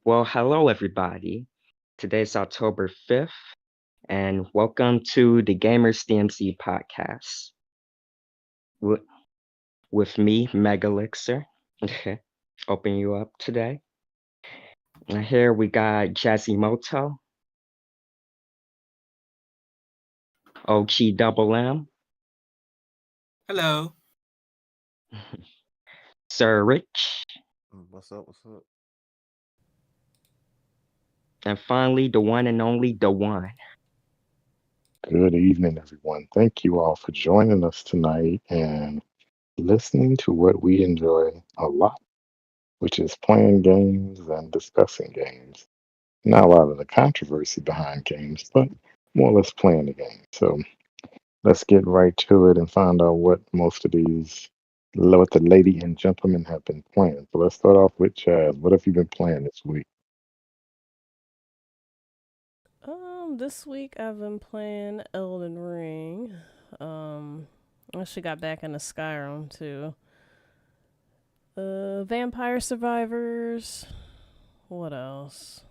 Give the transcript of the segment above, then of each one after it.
Well, hello everybody. Today's October 5th, and welcome to the Gamers DMC podcast with, with me, Megalixer. Open you up today. And here we got Jazzy Moto, OG Double M, Hello. Sir Rich, What's up? What's up? and finally the one and only the one. Good evening, everyone. Thank you all for joining us tonight and listening to what we enjoy a lot, which is playing games and discussing games. Not a lot of the controversy behind games, but more or less playing the game. So let's get right to it and find out what the lady and gentlemen have been playing. So let's start off with Chaz. What have you been playing this week? This week I've been playing Elden Ring. I actually got back into Skyrim too. Vampire Survivors. What else?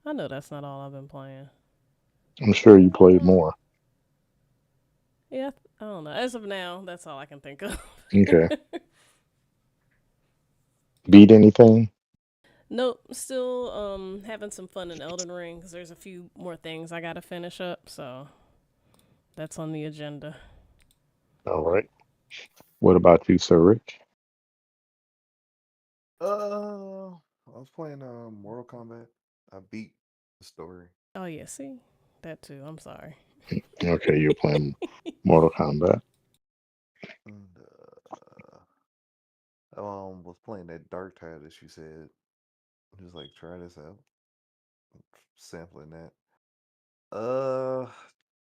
I know that's not all I've been playing. I'm sure you played Uh, more. yeah, I don't know. As of now, that's all I can think of. Okay. Beat anything? Nope, still having some fun in Elden Ring because there's a few more things I gotta finish up, so that's on the agenda. All right. What about you, Sir Rich? I was playing Mortal Kombat. I beat the story. Oh yeah, see that too. I'm sorry. Okay, you're playing Mortal Kombat. And I was playing that Dark Tide that you said. Just like try this out. Sampling that. Uh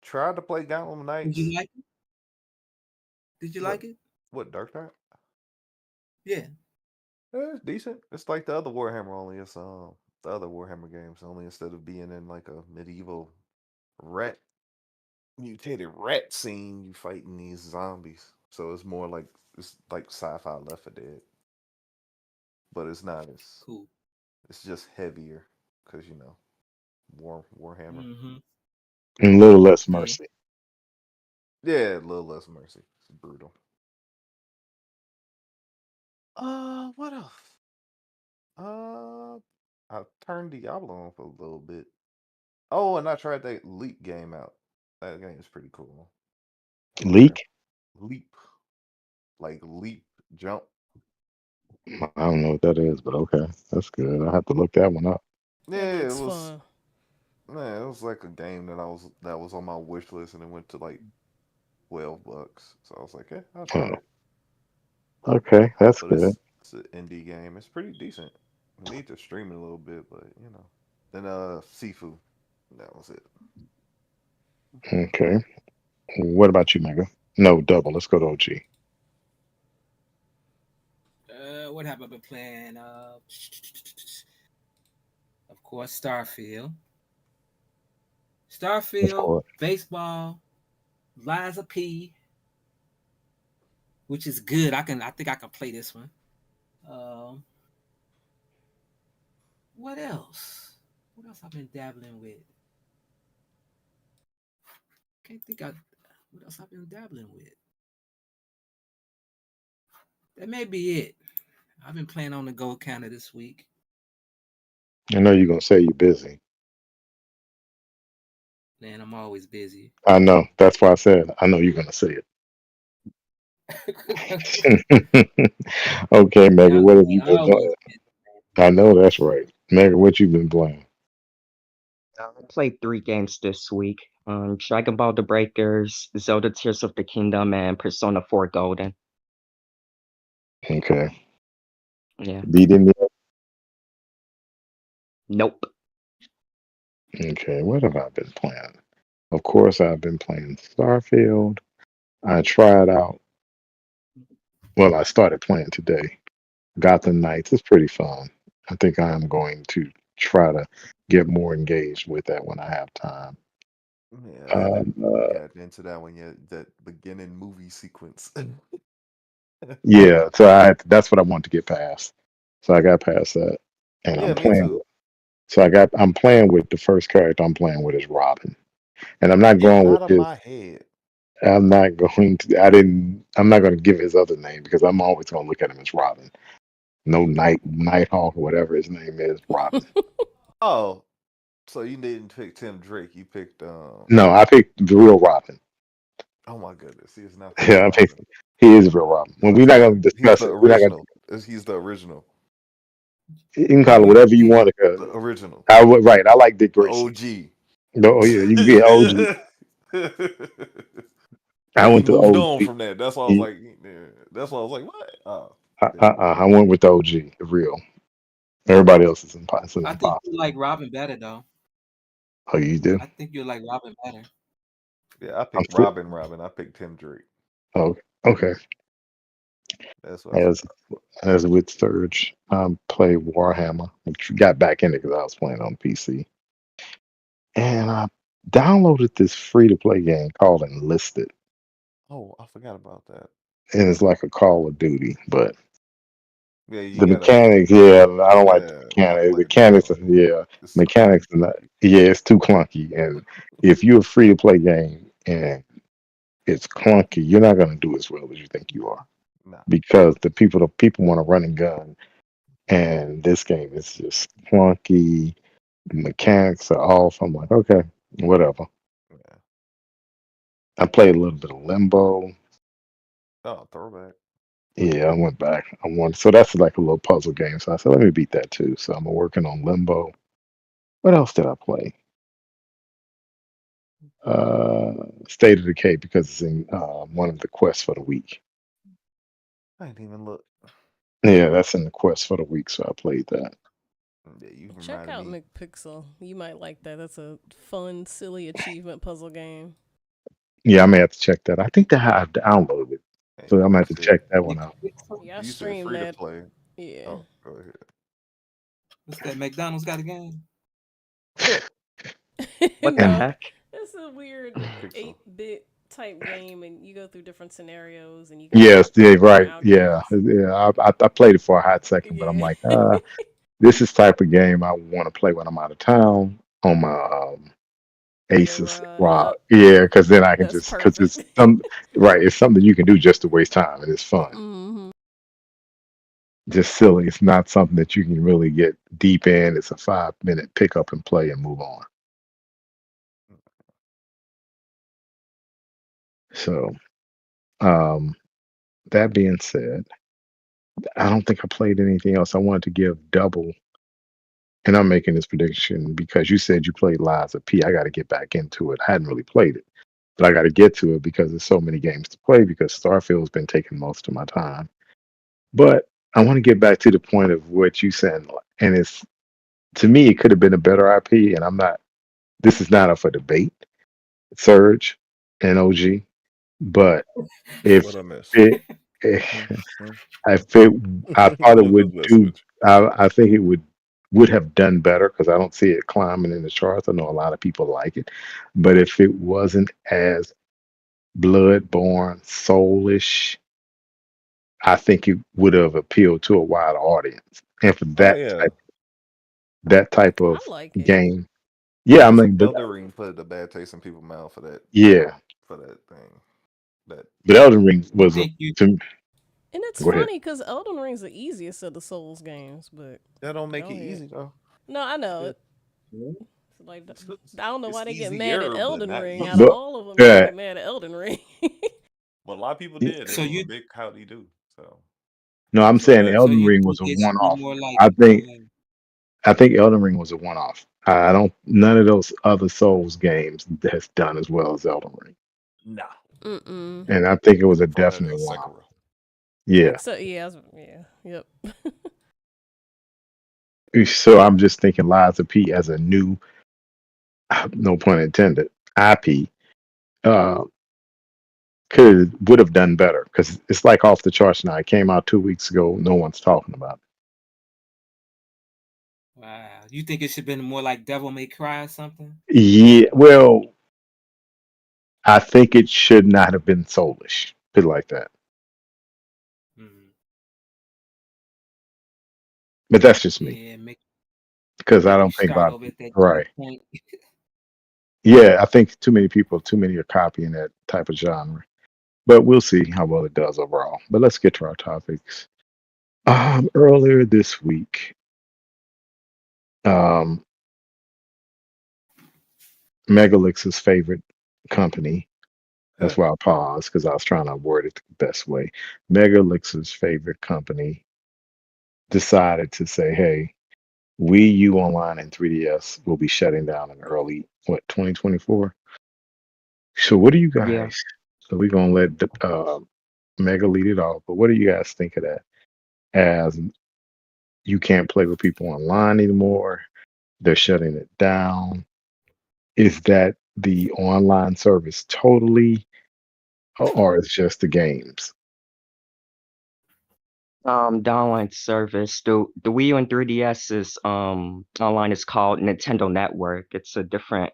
Tried to play Gauntlet Did you Knights. like it? Did you What like it? what Dark Tide? Yeah. It's decent. It's like the other Warhammer only. It's the other Warhammer games only instead of being in like a medieval rat mutated rat scene, you fighting these zombies. So it's like sci-fi Left 4 Dead, but it's not as Cool. it's just heavier because Warhammer. Mm-hmm. And a little less Yeah. mercy. Yeah, a little less mercy. It's brutal. What else? Uh, I turned Diablo on for a little bit. Oh, and I tried that Leap game out. That game is pretty cool. Okay, Leak? Leap, like leap, jump. I don't know what that is, but okay. That's good. I have to look that one up. It Yeah, it looks was. fun. Man, it was like a game that was on my wish list, and it went to like $12. So I was like, I'll try Oh, it. okay. That's But good. it's an indie game. It's pretty decent. I need to stream it a little bit, but you know. Then Sifu. That was it. Okay. What about you, Mega? No, double. Let's go to OG. What have I been playing? Of course, Starfield. Of Starfield, course. baseball, Liza P, which is good. I think I can play this one. Um, what else? What else I've been dabbling with? Can't think I what else I've been dabbling with. That may be it. I've been playing on the go counter this week. I know you're gonna say you're busy. Man, I'm always busy. I know. That's why I said I know you're gonna say it. Okay, Mega, Young what have you man, been always playing? busy. I know that's right. Mega, what you been playing? I played 3 games this week. Dragon Ball The Breakers, Zelda Tears of the Kingdom, and Persona 4 Golden. Okay. Yeah. Beat any? Nope. Okay, what have I been playing? Of course, I've been playing Starfield. I tried out, well, I started playing today. Gotham Knights is pretty fun. I think I am going to try to get more engaged with that when I have time. Yeah, I Um, haven't uh, got into that one yet. That beginning movie sequence. Yeah, so that's what I want to get past. So I got past that, and Yeah, I'm me playing too. with. So I'm playing with the first character I'm playing with is Robin, and I'm not Get going with out of his. my head. I'm not going to. I didn't. I'm not going to give his other name because I'm always going to look at him as Robin. No Nighthawk or whatever his name is, Robin. Oh, so you didn't pick Tim Drake. You picked No, I picked the real Robin. oh my goodness, he is not the real Yeah, I picked. Robin. He is real Robin. Well, we're He's not the going to he's discuss the it. We're not going original. He's the original. to. You can Who call it would you whatever you pick? want to call The it. original. I would right. I like Dick The Grayson. OG. No, oh, yeah, you can be an OG. I Then he went to the moved on OG. from that. That's why I was like, yeah. That's why I was like, what? Oh, yeah. I went with the OG, the real. Everybody else is it's an I think you imposter. like Robin better though. Oh, you do? I think you like Robin better. Yeah, I I'm picked still. Robin. I picked Tim Drake. Oh, okay. That's what I As forgot. as with Surge, play Warhammer. I got back in it because I was playing on PC, and I downloaded this free to play game called Enlisted, Oh, I forgot about that. and it's like a Call of Duty, but Yeah, you the gotta mechanics, yeah, I don't like the yeah, I mechanics. The played that mechanics, one. yeah, It's too mechanics, clunky. yeah, it's too clunky. And if you're a free to play game and it's clunky, you're not gonna do as well as you think you are Nah. because the people want to run and gun, and this game is just clunky. The mechanics are off. I'm like, okay, whatever. Yeah. I played a little bit of Limbo. Oh, throwback. Yeah, I went back. I wanted so that's like a little puzzle game. So I said, let me beat that too. So I'm working on Limbo. What else did I play? Uh, State of Decay because it's in one of the quests for the week. I didn't even look. Yeah, that's in the quest for the week. So I played that. Yeah, you Check reminded out me. McPixel. You might like that. That's a fun, silly achievement puzzle game. Yeah, I may have to check that. I think that I downloaded it, Hey, so I might you have to said check that one out. McPixel? Yeah, I you said streamed free to that. play. Yeah. Oh, go ahead. What's that? McDonald's got a game? What the No, And heck? it's a weird McPixel. 8-bit type game, and you go through different scenarios, and you gotta yes, work with yeah, different right, yeah, outcomes. yeah. I played it for a hot second, but I'm Yeah. like, this is type of game I want to play when I'm out of town on my Air Aces Rod. Rock. Yep. Yeah, because then I can That's just because perfect. it's some right. It's something you can do just to waste time, and it's fun. hmm Just silly. It's not something that you can really get deep in. It's a 5 minute pick up and play and move on. So, um, that being said, I don't think I played anything else. I wanted to give double, and I'm making this prediction because you said you played Lies of P. I got to get back into it. I hadn't really played it, but I got to get to it because there's so many games to play because Starfield's been taking most of my time. But I want to get back to the point of what you said, and it's to me it could have been a better IP, and I'm not. This is not up for debate, Surge and OG, but What if I miss? it, Hmm, hmm. if it, I thought it I'm just would messing do. with I think it would have done better because I don't see it climbing in the charts. I know a lot of people like it, but if it wasn't as bloodborne, soulish, I think it would have appealed to a wider audience. And for you. Oh that yeah. type I of like it. game, yeah, I Just mean, but Elden Ring put a bad taste in people's mouth yeah, for that thing. That but Elden Ring I was a think you. to, And it's go ahead. funny because Elden Ring's the easiest of the Souls games, but that don't make go it ahead. easy though. No, I know. Yeah. It's like It's, I don't know it's why they get mad at easier, but Elden not Ring. Out of easy. But all of them, y'all yeah, get mad at Elden Ring. But a lot of people did. It So was a you. big howdy do. So no, I'm so saying bad. So Elden you Ring think was a it should one be off. more like. I think I think Elden Ring was a one off. I don't none of those other Souls games has done as well as Elden Ring, Nah. Mm-mm. and I think it was a Except for that definite one off. Sekiro. Yeah. Except yeah, yeah, yep. So I'm just thinking Lies of P as a new, no pun intended, IP uh, could would have done better because it's like off the charts now. It came out 2 weeks ago. No one's talking about Wow. You think it should have been more like Devil May Cry or something? it. Yeah, well, I think it should not have been soulish. Put it like that. But that's just me Yeah, because I make you don't think a start lot of over at people. that Right. checkpoint. Yeah, I think too many are copying that type of genre. But we'll see how well it does overall. But let's get to our topics. Earlier this week, um, Megalix's favorite company. That's why I paused because I was trying to word it the best way. Megalix's favorite company decided to say, "Hey, Wii U Online and 3DS will be shutting down in early 2024." So, what do you Yeah. guys? So we're gonna let Mega lead it off. But what do you guys think of that? As you can't play with people online anymore, they're shutting it down. Is that the online service totally, or it's just the games? The online service, the Wii U and 3DS is online is called Nintendo Network. It's a different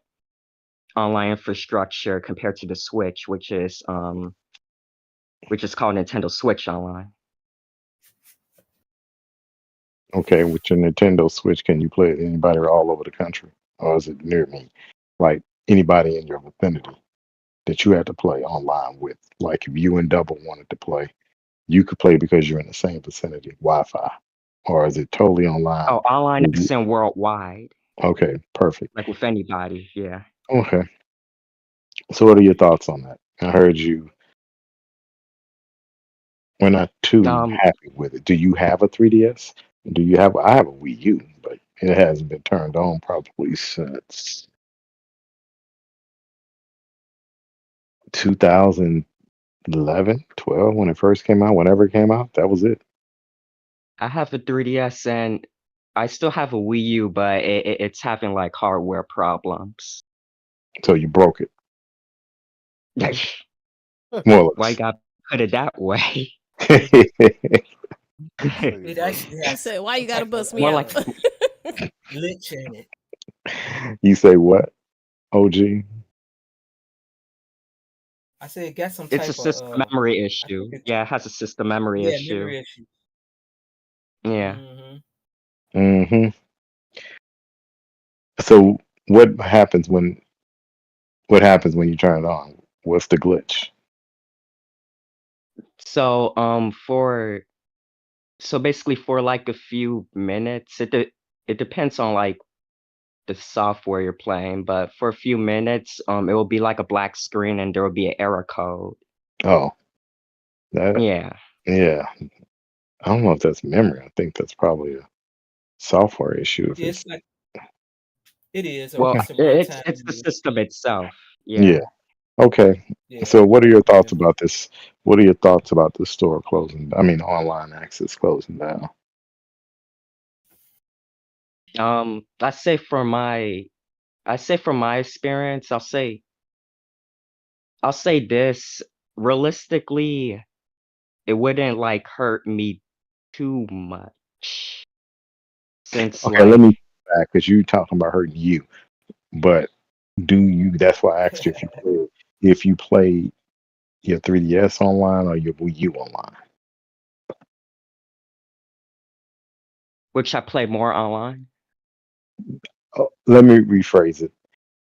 online infrastructure compared to the Switch, which is called Nintendo Switch Online. Okay, with your Nintendo Switch, can you play it anybody all over the country, or is it near me? Like anybody in your vicinity that you had to play online with? Like if you and Double wanted to play, you could play because you're in the same vicinity, Wi-Fi, or is it totally online? Oh, online With as in worldwide, Okay, perfect. like with anybody. Yeah. Okay, so what are your thoughts on that? I heard you were not too Um, happy with it. Do you have a 3DS? Do you have? I have a Wii U, but it hasn't been turned on probably since 2011, 12 when it first came out. Whenever it came out, that was it. I have a 3DS and I still have a Wii U, but it's having like hardware problems. So you broke it, more or Why you gotta put it that way? less. Say It what? actually He has said, "Why you some gotta type of bust me More like out?" glitch in it. You say what? OG? I said it got some it's a type of system memory I think issue. it's Yeah, it has a system memory yeah, issue. memory issue. Yeah. Mm-hmm. Hmm. So what happens when you turn it on? What's the glitch? So basically for like a few minutes, it depends on like the software you're playing, but for a few minutes, it will be like a black screen and there will be an error code. Oh, that Yeah. yeah. I don't know if that's memory. I think that's probably a software issue. If Yeah, it's it's like it is, or Well, okay, it's a it's runtime it's the error. system itself. yeah, Yeah. okay. Yeah, So, what are your runtime thoughts error. about this? What are your thoughts about the store closing? I mean, online access closing down. Um, I say for my I say from my experience, I'll say this realistically, it wouldn't like hurt me too much since Okay, let me like back because you talking about hurting you, but do you? That's why I asked you if you play your 3DS online or your Wii U online. which I play more online. Oh, let me rephrase it.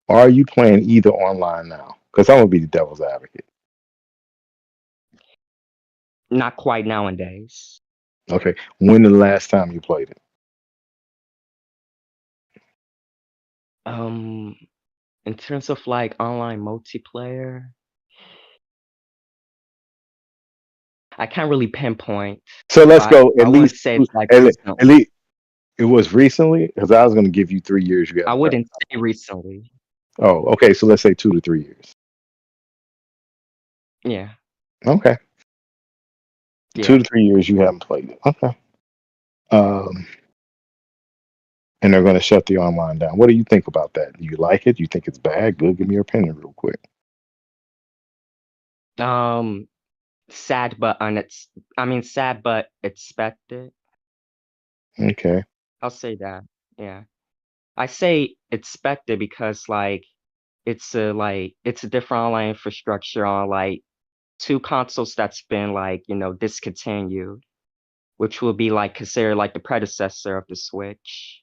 Are you playing either online now? Because I'm gonna be the devil's advocate. Not quite nowadays. Okay, when the last time you played it? Um, in terms of like online multiplayer, I can't really pinpoint, So let's but go I wouldn't say it's like at recently. least it was recently because I was gonna give you 3 years. You I haven't turned. wouldn't say recently. Oh, okay. So let's say 2 to 3 years. Yeah, Okay, two yeah. to 3 years you haven't played it. Okay. Um, and they're gonna shut the online down. What do you think about that? Do you like it? Do you think it's bad? Good. Give me your opinion real quick. Um, sad but sad but expected. Okay. I'll say that. Yeah. I say expected because it's a different online infrastructure on like two consoles that's been like, discontinued. which will be like considered like the predecessor of the Switch.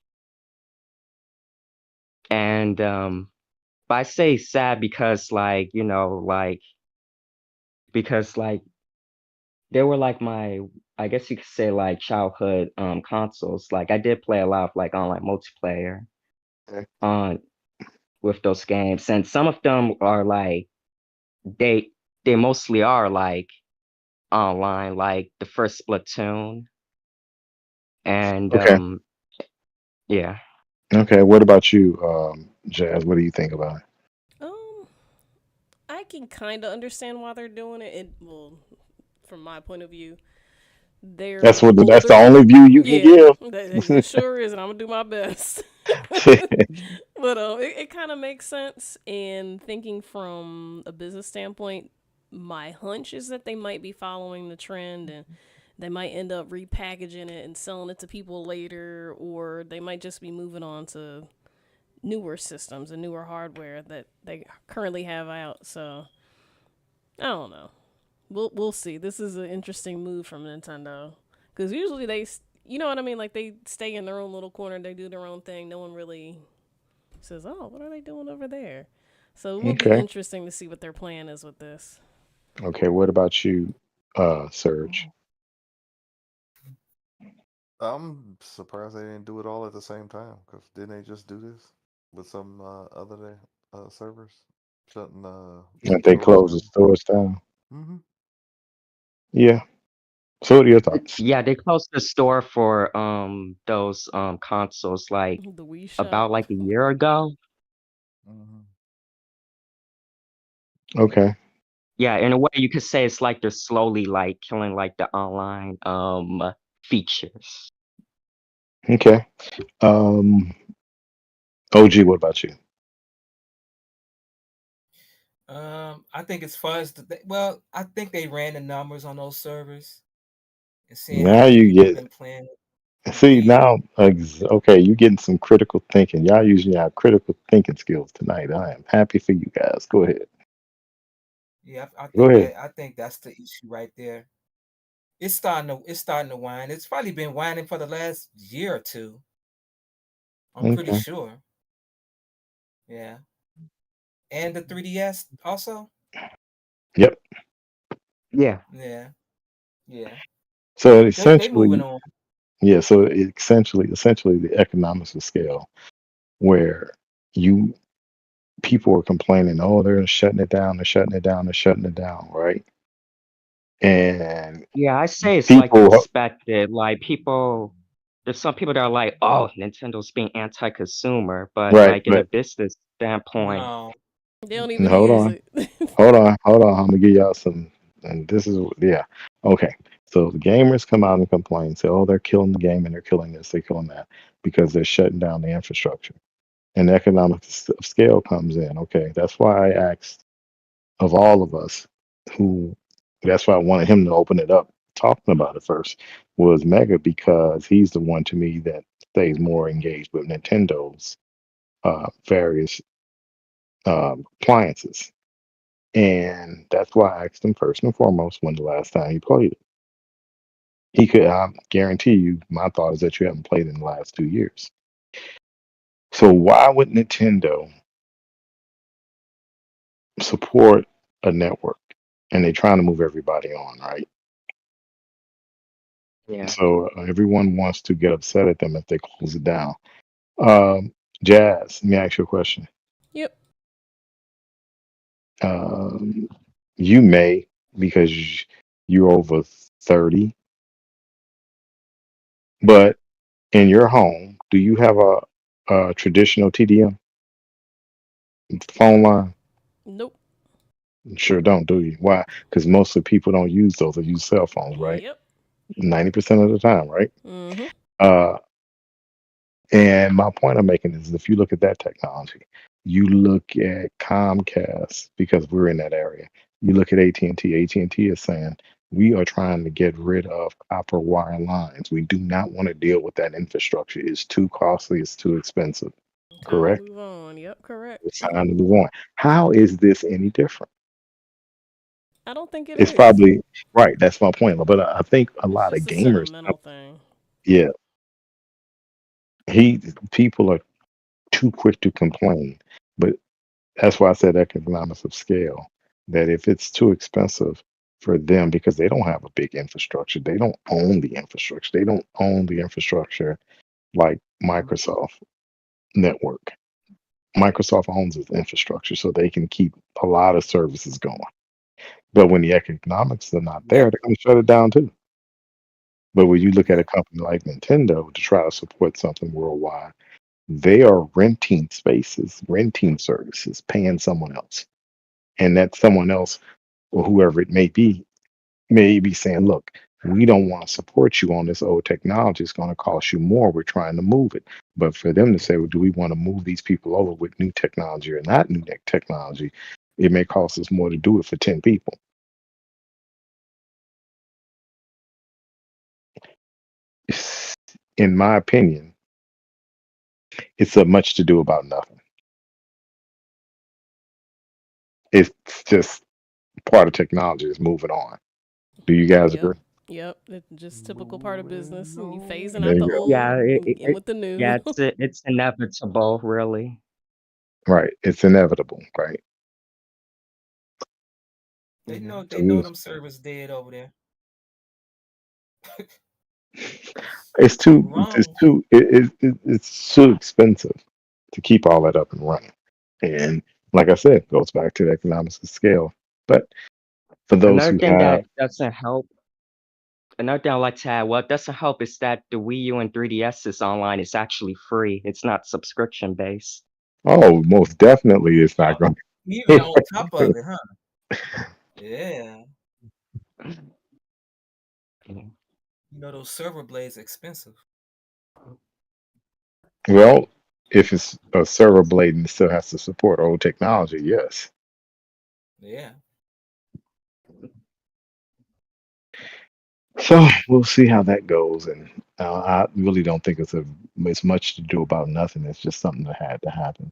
And but I say sad because like, because like they were like my, I guess you could say like childhood consoles. Like I did play a lot of like online multiplayer Okay. on with those games, and some of them are like they they mostly are like online, like the first Splatoon, and Okay. yeah. Okay. What about you, Jazz? What do you think about it? Um, I can kind of understand why they're doing it. Well, from my point of view, they're That's the older. only view you can Yeah, give. that sure is, and I'm gonna do my best. But it kind of makes sense. And thinking from a business standpoint, my hunch is that they might be following the trend, and they might end up repackaging it and selling it to people later, or they might just be moving on to newer systems and newer hardware that they currently have out. So I don't know. We'll see. This is an interesting move from Nintendo because usually you know what I mean. Like they stay in their own little corner. They do their own thing. No one really says, "Oh, what are they doing over there?" So it will be Okay. interesting to see what their plan is with this. Okay. What about you, Serge? I'm surprised they didn't do it all at the same time. Because didn't they just do this with some other servers shutting That some they stores close the down? stores down? Mm-hmm. Yeah. So what are your thoughts? Yeah, they closed the store for those consoles like The Wii Shop. about like a year ago. Mm-hmm. Okay. Yeah, in a way you could say it's like they're slowly like killing like the online features. Okay. Um, OG, what about you? I think as far as well, I think they ran the numbers on those servers and seeing how Now many you people get been playing the see Wii. now. Okay, you getting some critical thinking. Y'all using y'all critical thinking skills tonight. I am happy for you guys. Go ahead. Yeah, I Go think ahead. that's the issue right there. It's starting to whine. It's probably been whining for the last year or two. I'm pretty Okay. sure. Yeah, and the 3DS also. Yep. Yeah. Yeah, yeah. So They moving essentially, on. yeah. So essentially, the economics of scale, where you people are complaining, oh, they're shutting it down, they're shutting it down, they're shutting it down, right? And Yeah, I say it's like people, expected. Like there's some people that are like, "Oh, Nintendo's being anti-consumer," but right? like in a But business standpoint, No, They don't even hold use on. it. Hold on. I'm gonna give y'all some, and this is yeah. Okay, so the gamers come out and complain, say, "Oh, they're killing the game and they're killing this, they're killing that," because they're shutting down the infrastructure, and the economics of scale comes in. Okay, that's why I asked of all of us, who, that's why I wanted him to open it up, talking about it first, was Mega because he's the one to me that stays more engaged with Nintendo's various appliances. And that's why I asked him first and foremost when the last time he played it. He could, I guarantee you, my thought is that you haven't played in the last 2 years. So why would Nintendo support a network? And they're trying to move everybody on, right? yeah. So everyone wants to get upset at them if they close it down. Um, Jazz, let me ask you a question. Yep. Um, you may, because you're over 30, but in your home, do you have a traditional TDM phone line? Nope. Sure don't, do you? Why? Because most of the people don't use those. They use cell phones, right? Yep. 90% of the time, right? Mm-hmm. Uh, and my point I'm making is if you look at that technology, you look at Comcast because we're in that area. You look at AT&T. AT&T is saying we are trying to get rid of copper wire lines. We do not want to deal with that infrastructure. It's too costly. It's too expensive. Time to Correct? move on. Yep. It's Correct. time to move on. How is this any different? I don't think it It's is. probably right. That's my point. But I think a It's lot of just a gamers, sentimental thing. yeah, he people are too quick to complain. But that's why I said economics of scale. That if it's too expensive for them because they don't have a big infrastructure, they don't own the infrastructure. They don't own the infrastructure like Microsoft network. Microsoft owns its infrastructure, so they can keep a lot of services going. But when the economics are not there, Yep. they're going to shut it down too. But when you look at a Yep. company like Nintendo to try to support something worldwide, they are renting spaces, renting services, paying someone else. And that someone else, or whoever it may be saying, look, we don't want to support you on this old technology. It's going to cost you more. We're trying to move it. But for them to say, well, do we want to move these people over with new technology or not new technology? It may cost us more to do it for 10 people. In my opinion, it's a much to do about nothing. It's just part of technology is moving on. Do you guys Yep. agree? Yep. It's just typical part of business. Moving And you phasing There out you the go. old Yeah, and in with the yeah, new. it's inevitable, really. Right. It's inevitable, right? They Yeah. know So they know we'll, them servers dead over there. it's Wrong. too, it's too expensive to keep all that up and running. And like I said, it goes back to the economics of scale. But for those Another who thing have, that doesn't help, another thing I like to add, what doesn't help is that the Wii U and 3DS is online. It's actually free. It's not subscription based. oh, most definitely it's not Oh, going even to. on top of it, huh? Yeah. Mm. You know those server blades expensive. Well, if it's a server blade and it still has to support old technology, yes. Yeah. So we'll see how that goes. And I really don't think it's much to do about nothing. It's just something that had to happen.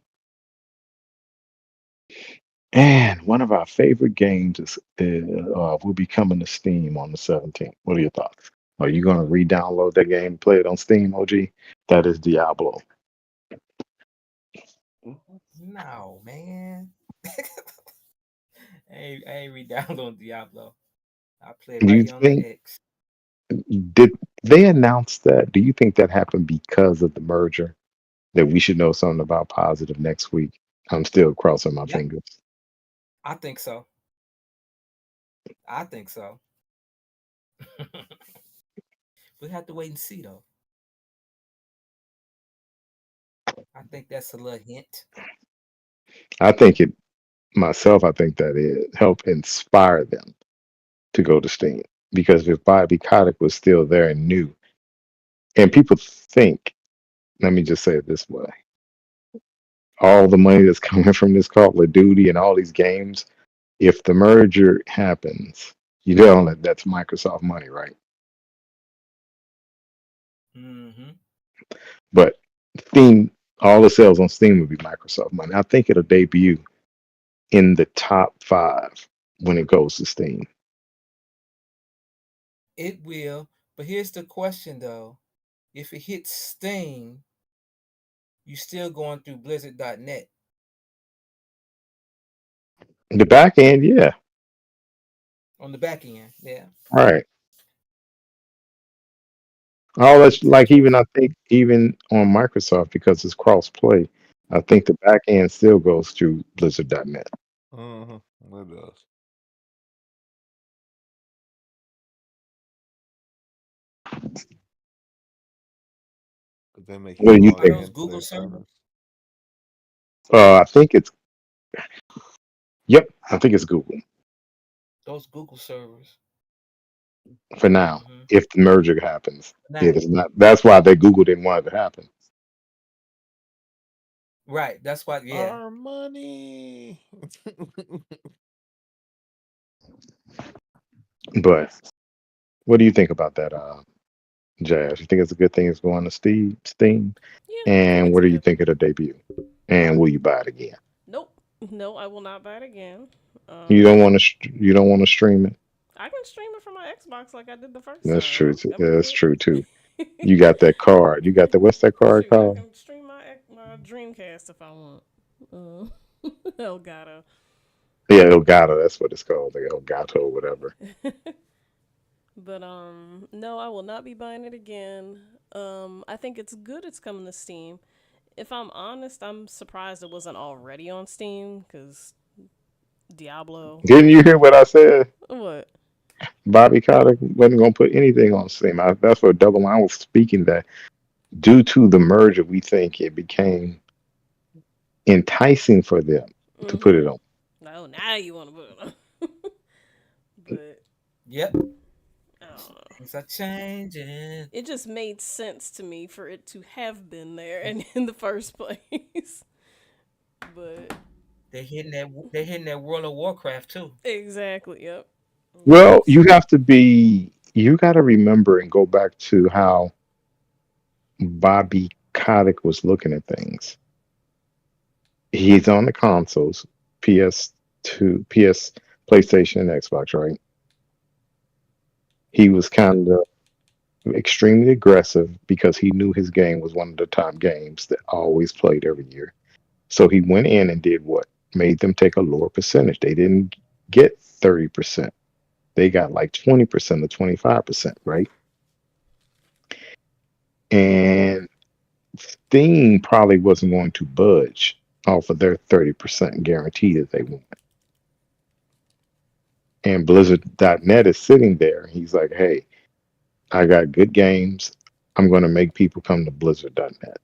And one of our favorite games will be coming to Steam on the 17th. What are your thoughts? Are you going to re-download that game, play it on Steam, OG? That is Diablo. No, man. I ain't re-downloading Diablo. I play it Do right you here on the think X. did they announce that? Do you think that happened because of the merger? That we should know something about positive next week? I'm still crossing my Yeah, fingers. I think so. I think so. We have to wait and see though. I think that's a little hint. I think it myself. I think that it helped inspire them to go to Steam because if Bobby Kotick was still there and new, and people think, let me just say it this way: all the money that's coming from this Call of Duty and all these games, if the merger happens, you know that that's Microsoft money, right? Hmm. But Steam, all the sales on Steam would be Microsoft money. I think it'll debut in the top 5 when it goes to Steam. It will. But here's the question though. If it hits Steam, you still going through Blizzard.net The back end, yeah, on the back end. Yeah. right. All that's like So even I think even on Microsoft because it's cross play, I think the back end still goes through Blizzard.net. Mm-hmm. It does. But they make you What do you are log think? those into Google their servers? servers. I think it's yep. I think it's Google Those Google servers. for now. Hmm. If the merger happens, it Now, is not. That's why they Google didn't want it to happen. right. That's why. Yeah. Our money. But what do you think about that, Jazz? You think it's a good thing it's going to Steam? Yeah, I think And it's what a do you good think thing. of the debut? And will you buy it again? Nope. No, I will not buy it again. You don't want Um, to. You don't want to stream it. I can stream it from my Xbox like I did the first That's time. true. I'm That's good. true too. You got that card. You got the what's that card Shoot, I called? can stream my Dreamcast if I want. Elgato. Yeah, Elgato. That's what it's called. Like Elgato, or whatever. But no, I will not be buying it again. I think it's good it's coming to Steam. If I'm honest, I'm surprised it wasn't already on Steam because Diablo. Didn't you hear what I said? What? Bobby Kotick wasn't going to put anything on Steam. That's what Double Line was speaking that due to the merger, we think it became enticing for them to put it Mm-hmm. on. No, now you want to put it on. But Yep, I don't know. things are changing. It just made sense to me for it to have been there and in the first place. But They're hitting that World of Warcraft too. exactly, yep. Well, So, you got to remember and go back to how Bobby Kotick was looking at things. He's on the consoles, PS2, PlayStation, and Xbox, right? He was Yep. kind of extremely aggressive because he knew his game was one of the top games that always played every year. So he went in and did what? Made them take a lower percentage. They didn't get 30%. They got like 20% or 25%, right? And Steam probably wasn't going to budge off of their 30% guarantee that they want. And Blizzard.net is sitting there. He's like, hey, I got good games. I'm going to make people come to Blizzard.net.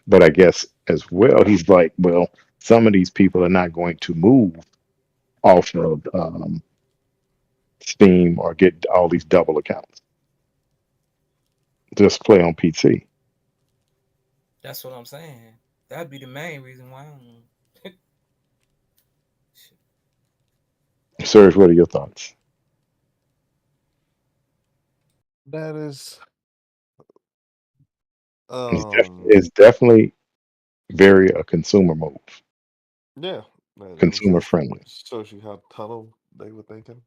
But I guess as well, he's like, well, some of these people are not going to move off of Steam or get all these double accounts. Just play on PC. That's what I'm saying. That'd be the main reason why. Serge, what are your thoughts? That is um It's definitely very a consumer move, yeah, that consumer friendly. shows you how tunnel they were thinking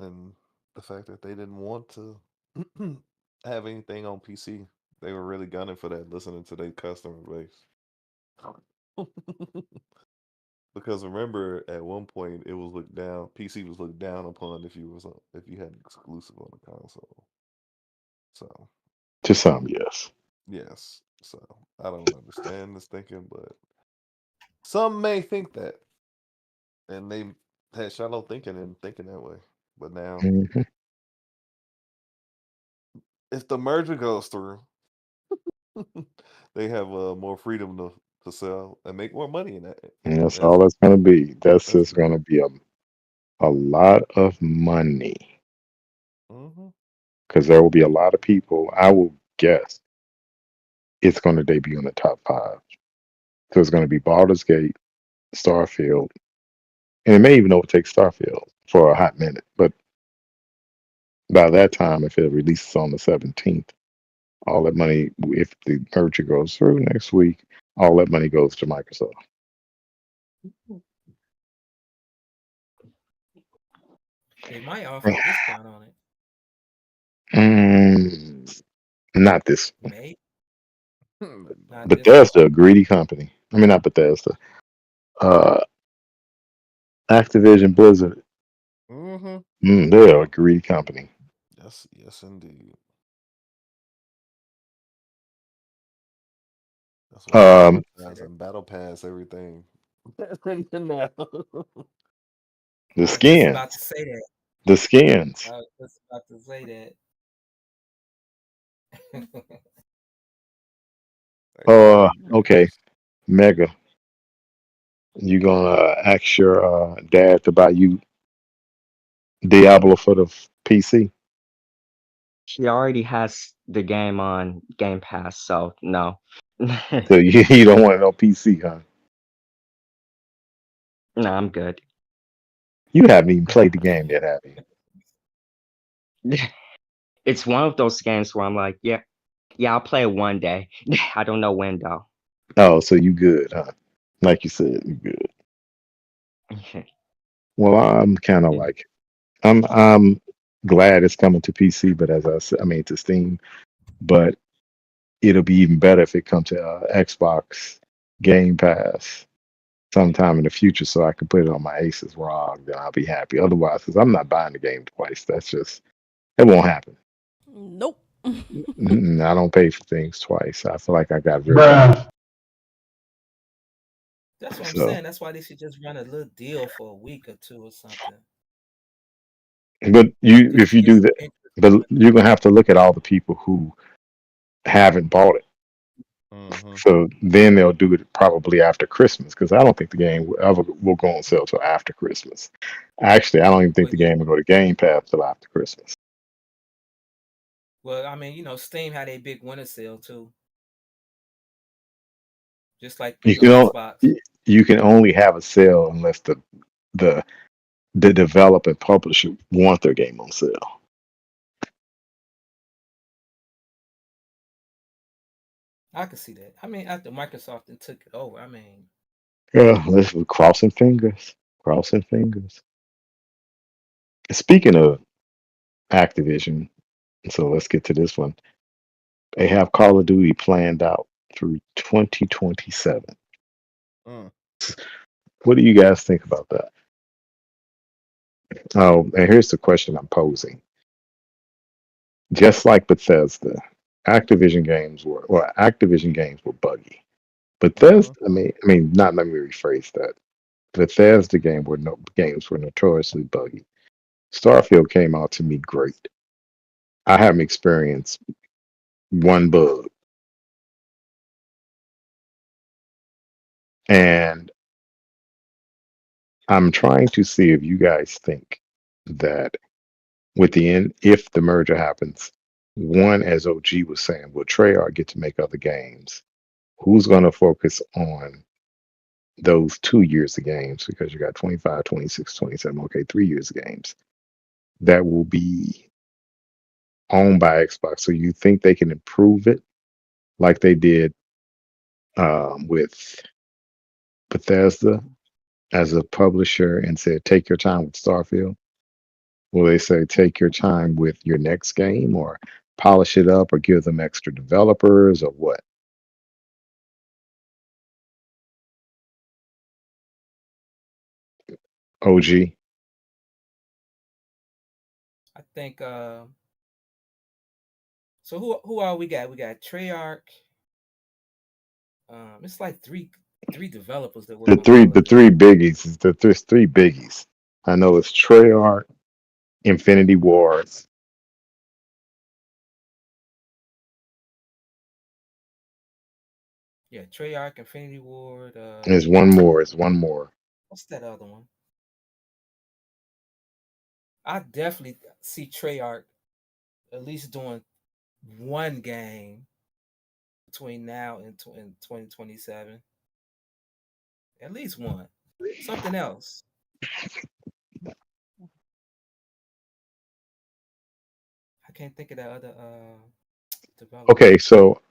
and the fact that they didn't want to have anything on PC. They were really gunning for that, listening to their customer base. Because remember, at one point it was looked down. PC was looked down upon if you had an exclusive on the console. So To some, yes. yes, so I don't understand this thinking, but some may think that, and they had shallow thinking and thinking that way. But now, Hmm. if the merger goes through, they have more freedom to sell and make more money in that And that's as all that's going to be. That's as just going to be a lot of money hmm because there will be a lot of people. I will guess it's going to debut in the top five. So it's going to be Baldur's Gate, Starfield, and it may even overtake Starfield for a hot minute. But by that time, if it releases on the 17th, all that money, if the merger goes through next week, all that money goes to Microsoft. They might offer a discount on it. Mm, not this. Maybe not this one. Bethesda, a greedy company. I mean, not Bethesda. Uh, Activision Blizzard. hmm They're a greedy company. Yes, yes, indeed. That's why they Um, advertise and battle pass everything. Now. the I was just skins. about to say that. The skins. I was just about to say that. Like, man, Okay. Mega. You gonna ask your dad to buy you Diablo for the PC? She already has the game on Game Pass, so no. No, So you don't want it on PC, huh? I'm good. You haven't even played the game yet, have you? It's one of those games where I'm like, yeah, yeah, I'll play it one day. I don't know when though. Oh, so you good, huh? Like you said, you good. Well, I'm kind of like I'm glad it's coming to PC, but as I said, I mean to Steam, but it'll be even better if it comes to Xbox Game Pass sometime in the future, so I can put it on my Aces ROG. Then I'll be happy. Otherwise, because I'm not buying the game twice, that's just it won't happen. Nope. I don't pay for things twice. I feel like I got very Bruh. That's what I'm so. saying. That's why they should just run a little deal for a week or two or something. But you, Just if to you get do some that, interest but on it. you're gonna have to look at all the people who haven't bought it. Mm-hmm. So then they'll do it probably after Christmas because I don't think the game will go on sale till after Christmas. Actually, I don't even think Well, the yeah. game will go to Game Pass till after Christmas. Well, I mean, Steam had a big winter sale too, just like You can only, Xbox. you can only have a sale unless the the developer and publisher want their game on sale. I could see that. I mean, after Microsoft and took it over, I mean, Yeah, let's crossing fingers, crossing fingers. Speaking of Activision, so let's get to this one. They have Call of Duty planned out through 2027. Mm. What do you guys think about that? Oh, and here's the question I'm posing. Just like Bethesda, Activision games were buggy. Mm-hmm. Bethesda, not let me rephrase that. Bethesda games were notoriously buggy. Starfield came out to me great. I haven't experienced one bug, and I'm trying to see if you guys think that if the merger happens, one, as OG was saying, will Treyarch get to make other games? Who's going to focus on those 2 years of games? Because you got 25, 26, 27. Okay, 3 years of games that will be owned by Xbox. So you think they can improve it like they did with Bethesda as a publisher and said, take your time with Starfield? Will they say, take your time with your next game or polish it up or give them extra developers or what? OG. I think. So who all we got? We got Treyarch. It's like three developers that The work on three Call the of three Duty. biggies. There's three biggies. I know it's Treyarch, Infinity Wars. Yeah, Treyarch, Infinity Ward. There's one more. It's one more. What's that other one? I definitely see Treyarch at least doing one game between now and 2027. At least one. Something else. I can't think of that other developer. Okay, so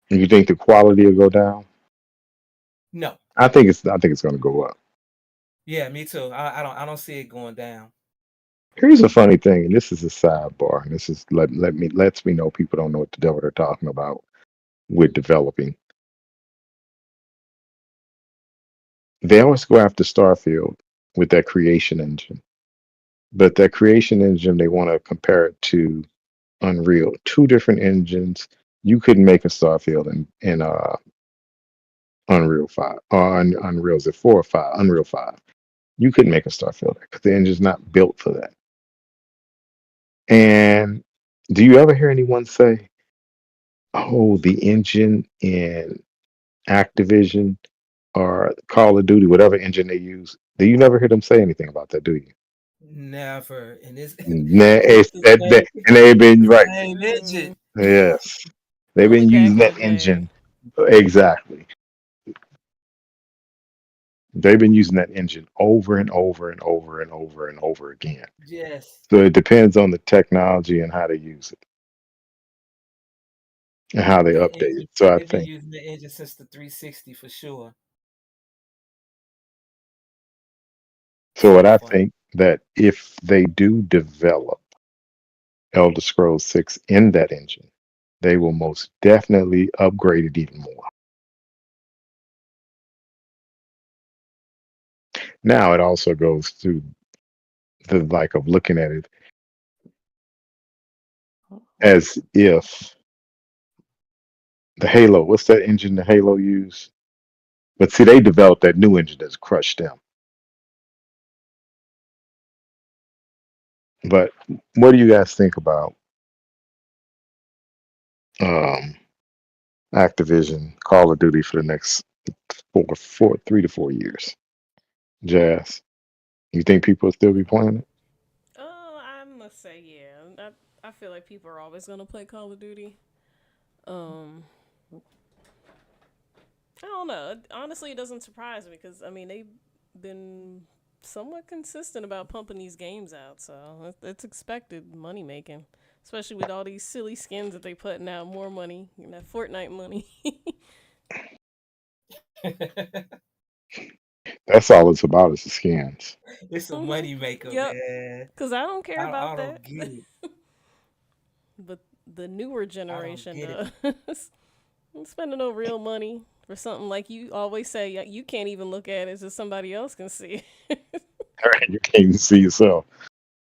you think the quality will go down? No. I think it's going to go up. Yeah, me too. I don't see it going down. Here's a funny thing, and this is a sidebar, and this is lets me know people don't know what the devil they're talking about with developing. They always go after Starfield with that creation engine, but that creation engine they want to compare it to Unreal. Two different engines. You couldn't make a Starfield in Unreal 5 or Unreal, is it 4 or 5? Unreal 5. You couldn't make a Starfield because the engine's not built for that. And do you ever hear anyone say, "Oh, the engine in Activision or Call of Duty, whatever engine they use"? Do you never hear them say anything about that? Do you? Never. And it's Nah, and it's it's the that, same and they've it's been the right. same engine. Yes, they've Only been using back in the that day. engine exactly. They've been using that engine over and over and over and over and over again. Yes. So it depends on the technology and how they use it and how they That update engine, it. So I they've been think using the engine since the 360 for sure. so. What So I funny. think that if they do develop Elder Scrolls 6 in that engine, they will most definitely upgrade it even more. Now it also goes to the like of looking at it as if the Halo, what's that engine the Halo use? But see, they developed that new engine that's crushed them. But what do you guys think about um, Activision Call of Duty for the next 3 to 4 years? Jazz, you think people will still be playing it? I must say, yeah. I feel like people are always gonna play Call of Duty. Um, I don't know. Honestly, it doesn't surprise me because I mean they've been somewhat consistent about pumping these games out, so it's expected money making, especially with all these silly skins that they putting out. More money, that Fortnite money. That's all it's about is the skins. It's a Mhm. money maker, Yep. man. Cause I don't care I about don't that. get it. But the newer I don't generation get it. does. I'm spending no real money for something like you always say. You can't even look at it so somebody else can see it. You can't even see yourself.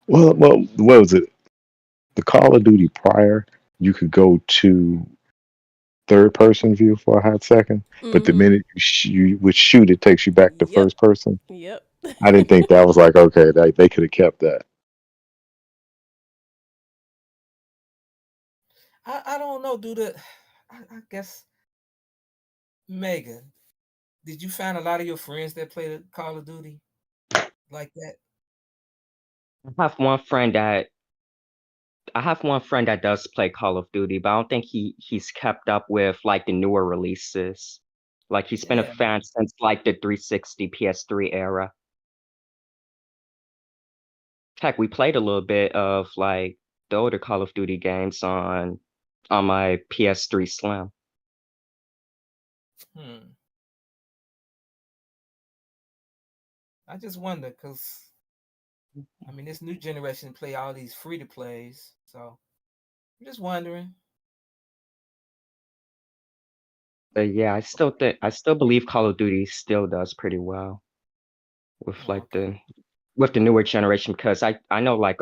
Well, what was it? The Call of Duty prior, you could go to third person view for a hot second, but the Mm-hmm. minute you would shoot, it takes you back to Yep. first person. Yep. I didn't think that was like okay, they could have kept that. I don't know, dude. I guess Megan, did you find a lot of your friends that play the Call of Duty like that? I have one friend that I have one friend that does play Call of Duty, but I don't think he's kept up with like the newer releases. Like he's been a Yeah. fan since like the 360 PS3 era. Heck, we played a little bit of like the older Call of Duty games on my PS3 Slim. Hmm. I just wonder because I mean this new generation play all these free to plays, so I'm just wondering. But yeah, I still believe Call of Duty still does pretty well with Oh, like okay. the newer generation because I know like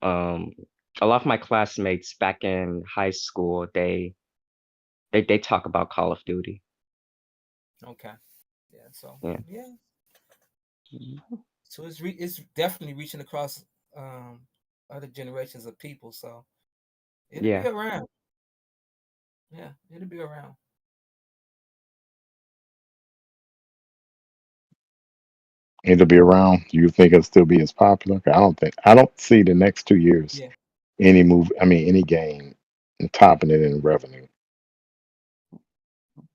um a lot of my classmates back in high school they talk about Call of Duty. Okay. Yeah. So Yeah. yeah. So it's definitely reaching across um other generations of people. So it'll be Yeah. around. Yeah, it'll be around. It'll be around. Do you think it'll still be as popular? I don't think. I don't see the next 2 years Yeah. any move. I mean, any game topping it in revenue.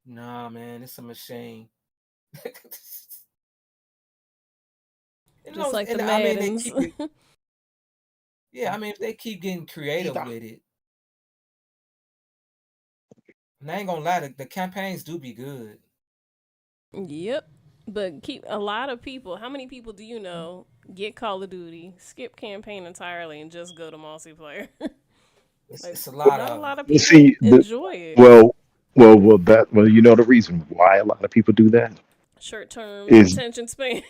Nah, man, it's a machine. You Just know, like the and I mean they Maddens. keep it. Yeah, I mean if they keep getting creative with it, and I ain't gonna lie, the campaigns do be good. Yep. But keep a lot of people. How many people do you know get Call of Duty, skip campaign entirely, and just go to multiplayer? It's Like, it's a lot not a of lot them. of Well, people see, enjoy it. well, you know the reason why a lot of people do that Short term is attention span.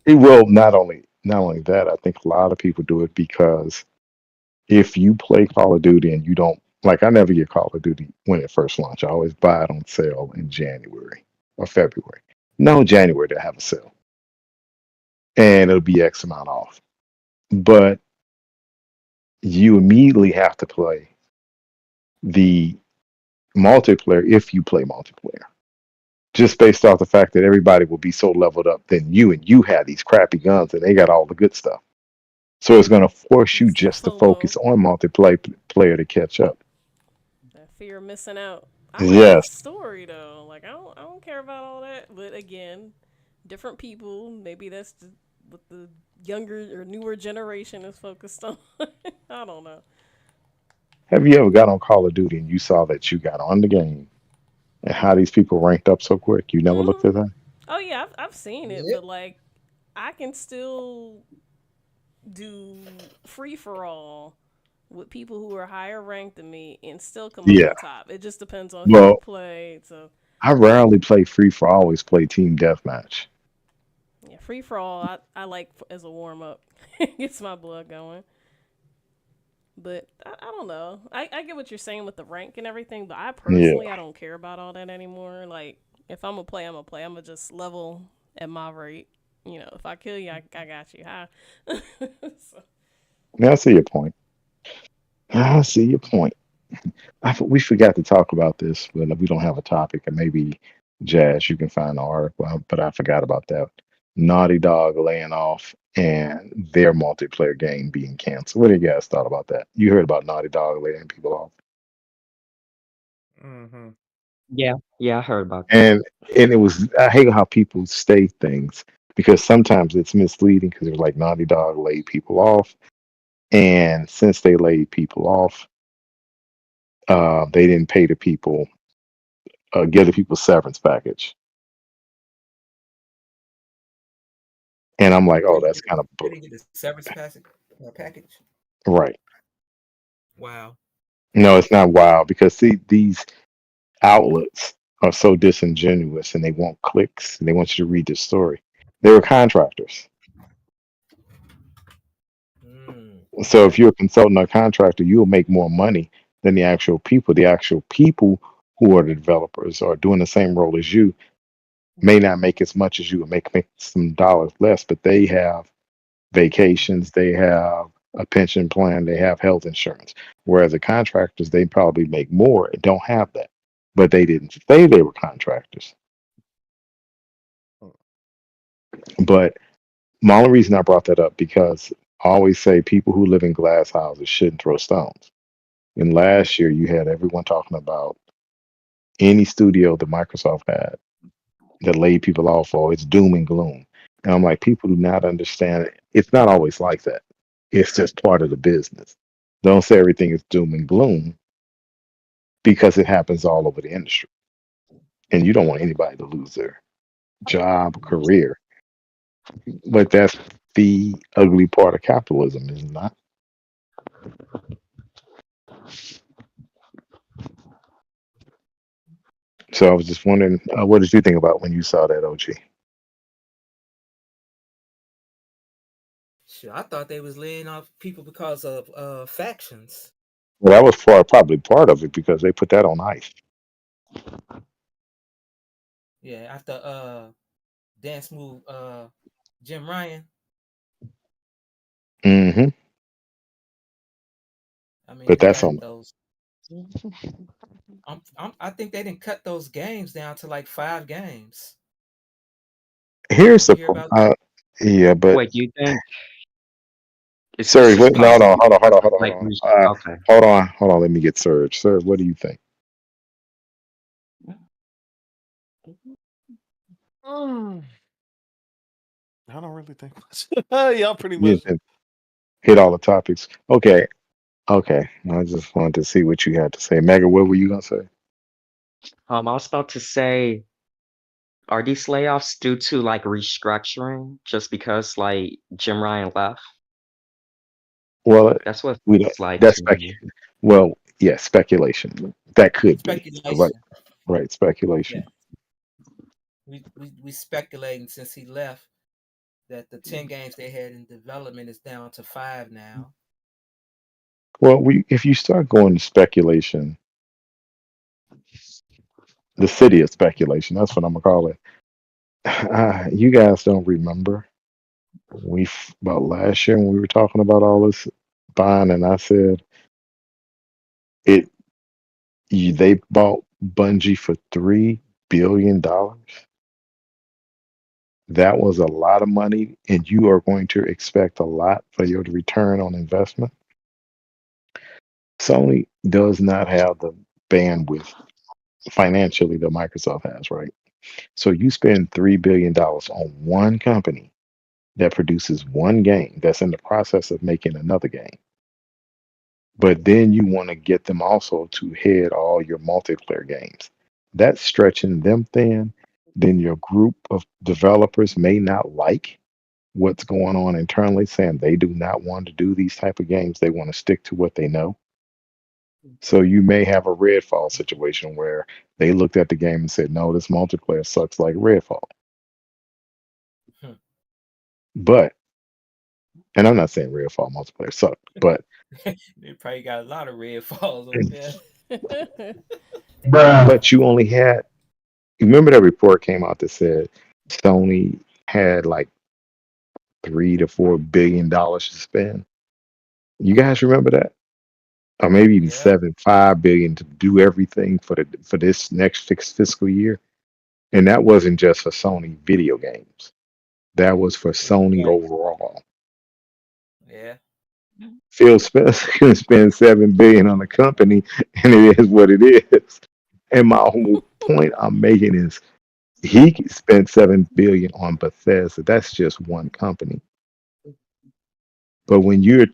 it will not only that. I think a lot of people do it because if you play Call of Duty and you don't like, I never get Call of Duty when it first launched. I always buy it on sale in January or February. No, January they have a sale, and it'll be X amount off. But you immediately have to play the multiplayer if you play multiplayer. Just based off the fact that everybody will be so leveled up than you, and you have these crappy guns and they got all the good stuff. So it's going to force you It's the just to FOMO, focus on multiplayer player to catch up. that fear of missing out. I like the Yes, story though. Like I don't care about all that. But again, different people. Maybe that's what the younger or newer generation is focused on. I don't know. Have you ever got on Call of Duty and you saw that you got on the game and how these people ranked up so quick? You never Hmm. looked at that? Oh yeah, I've seen it, Yep. but like I can still do free for all with people who are higher ranked than me and still come up Yeah. on top. It just depends on who you Well, play. So I rarely play free for always play team deathmatch. yeah, free for all I like as a warm up. Gets my blood going. But I don't know. I get what you're saying with the rank and everything, but I Yeah. personally I don't care about all that anymore. Like if I'm gonna play, I'm gonna play. I'm gonna just level at my rate. You know, if I kill you, I got you. Hi. So, Now I see your point. I see your point. We forgot to talk about this, but we don't have a topic. And maybe Jazz, you can find the article, but I forgot about that. Naughty Dog laying off and their multiplayer game being canceled. What do you guys thought about that? You heard about Naughty Dog laying people off, Mm-hmm. Yeah, yeah, I heard about that. and it was. I hate how people state things because sometimes it's misleading because it's like Naughty Dog laid people off, and since they laid people off, they didn't pay the people, give the people severance package. And I'm like, They oh, didn't that's get kind of they didn't get the severance package. right. Wow. No, it's not wild because see, these outlets are so disingenuous and they want clicks and they want you to read the story. They were contractors. So if Okay. you're a consultant or contractor, you'll make more money than the actual people. The actual people who are the developers are doing the same role as you may not make as much as you and make some dollars less, but they have vacations, they have a pension plan, they have health insurance. Whereas the contractors, they probably make more and don't have that. But they didn't say they were contractors. But my only reason I brought that up because I always say people who live in glass houses shouldn't throw stones. And last year you had everyone talking about any studio that Microsoft had that laid people off for it's doom and gloom. And I'm like, people do not understand it. It's not always like that. It's just part of the business. Don't say everything is doom and gloom because it happens all over the industry. And you don't want anybody to lose their job, career. But that's the ugly part of capitalism, is it not? So I was just wondering, what did you think about when you saw that, OG? Sure, I thought they was laying off people because of factions. Well, that was probably part of it because they put that on ice. Yeah, after dance move Jim Ryan. Hmm. I mean, But they that's got on. those. I think they didn't cut those games down to like 5 games. Here's Did you the hear about that? yeah, but Wait, you think Serge, it's wait, no, no, possible hold on, hold on, because of hold on, hold like on. okay. Hold on. Let me get Serge. Serge, what do you think? Mm. I don't really think much. Y'all pretty You much. didn't hit all the topics. Okay, okay. I just wanted to see what you had to say. Mega, what were you gonna say? I was about to say, are these layoffs due to like restructuring just because like Jim Ryan left? Well, That's what it we don't. feels like That's to spec. me. Well, yeah, speculation. That could be. Right, Speculation. right. Yeah, Speculation. we speculating since he left that the 10 games they had in development is down to 5 now. Well, if you start going to speculation, the city of speculation. That's what I'm gonna call it. You guys don't remember about last year when we were talking about all this buying, and I said it. They bought Bungie for $3 billion. That was a lot of money, and you are going to expect a lot for your return on investment. Sony does not have the bandwidth financially that Microsoft has, right? So you spend $3 billion on one company that produces one game that's in the process of making another game. But then you want to get them also to head all your multiplayer games. That's stretching them thin. Then your group of developers may not like what's going on internally, saying they do not want to do these type of games. They want to stick to what they know. So you may have a Redfall situation where they looked at the game and said, "No, this multiplayer sucks like Redfall." Hmm. But, and I'm not saying Redfall multiplayer sucked, but They probably got a lot of red falls over there. you only had. Remember that report came out that said Sony had like $3 to $4 billion to spend. You guys remember that? Or maybe even Yeah. 5 billion to do everything for this next fiscal year. And that wasn't just for Sony video games. That was for Sony Right. overall. Yeah. Phil Spencer can spend 7 billion on a company, and it is what it is. And my whole point I'm making is he spent 7 billion on Bethesda. That's just one company. But when you're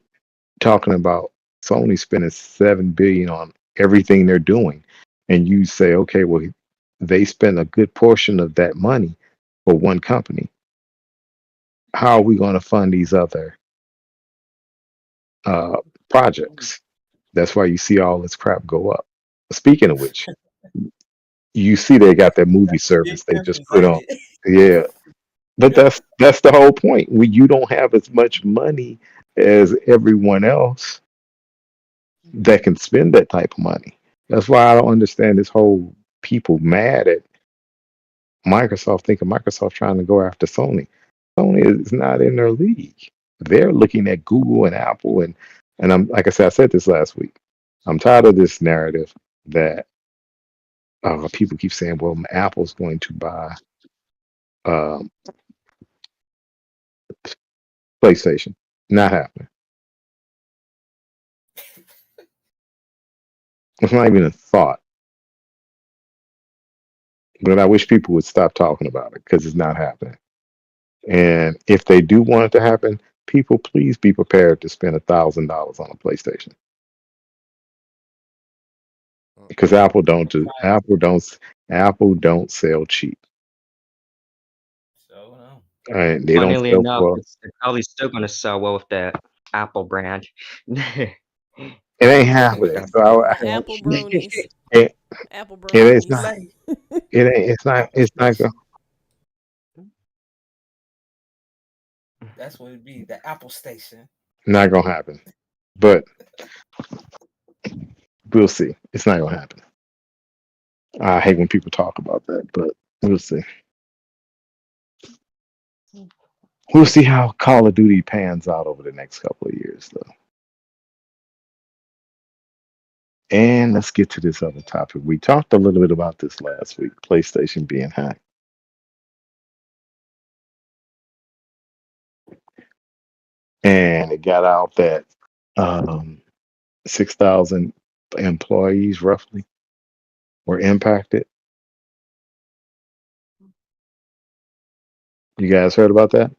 talking about Sony spending 7 billion on everything they're doing, and you say, okay, well, they spend a good portion of that money for one company. How are we going to fund these other uh, projects? That's why you see all this crap go up. Speaking of which, you see they got that movie Big service they just difference, put ain't on. it? Yeah, but that's the whole point. When you don't have as much money as everyone else that can spend that type of money. That's why I don't understand this whole people mad at Microsoft thinking Microsoft trying to go after Sony. Sony is not in their league. They're looking at Google and Apple and I'm like I said this last week. I'm tired of this narrative that people keep saying, well, Apple's going to buy um, PlayStation. Not happening. It's not even a thought. But I wish people would stop talking about it because it's not happening. And if they do want it to happen, people please be prepared to spend $1,000 on a PlayStation because Apple don't sell cheap. So no. And they don't Funnily sell enough, well. they're probably still gonna sell well with the Apple brand. It ain't happening. So Apple bronies. it, Apple it's bronies. not. Lay It ain't. It's not. Apple It's not. Station. That's what it'd be. The Apple Station. Not gonna happen. But we'll see. It's not gonna happen. I hate when people talk about that, but we'll see. We'll see how Call of Duty pans out over the next couple of years, though. And let's get to this other topic. We talked a little bit about this last week, PlayStation being hacked. And it got out that 6,000 employees roughly were impacted. You guys heard about that?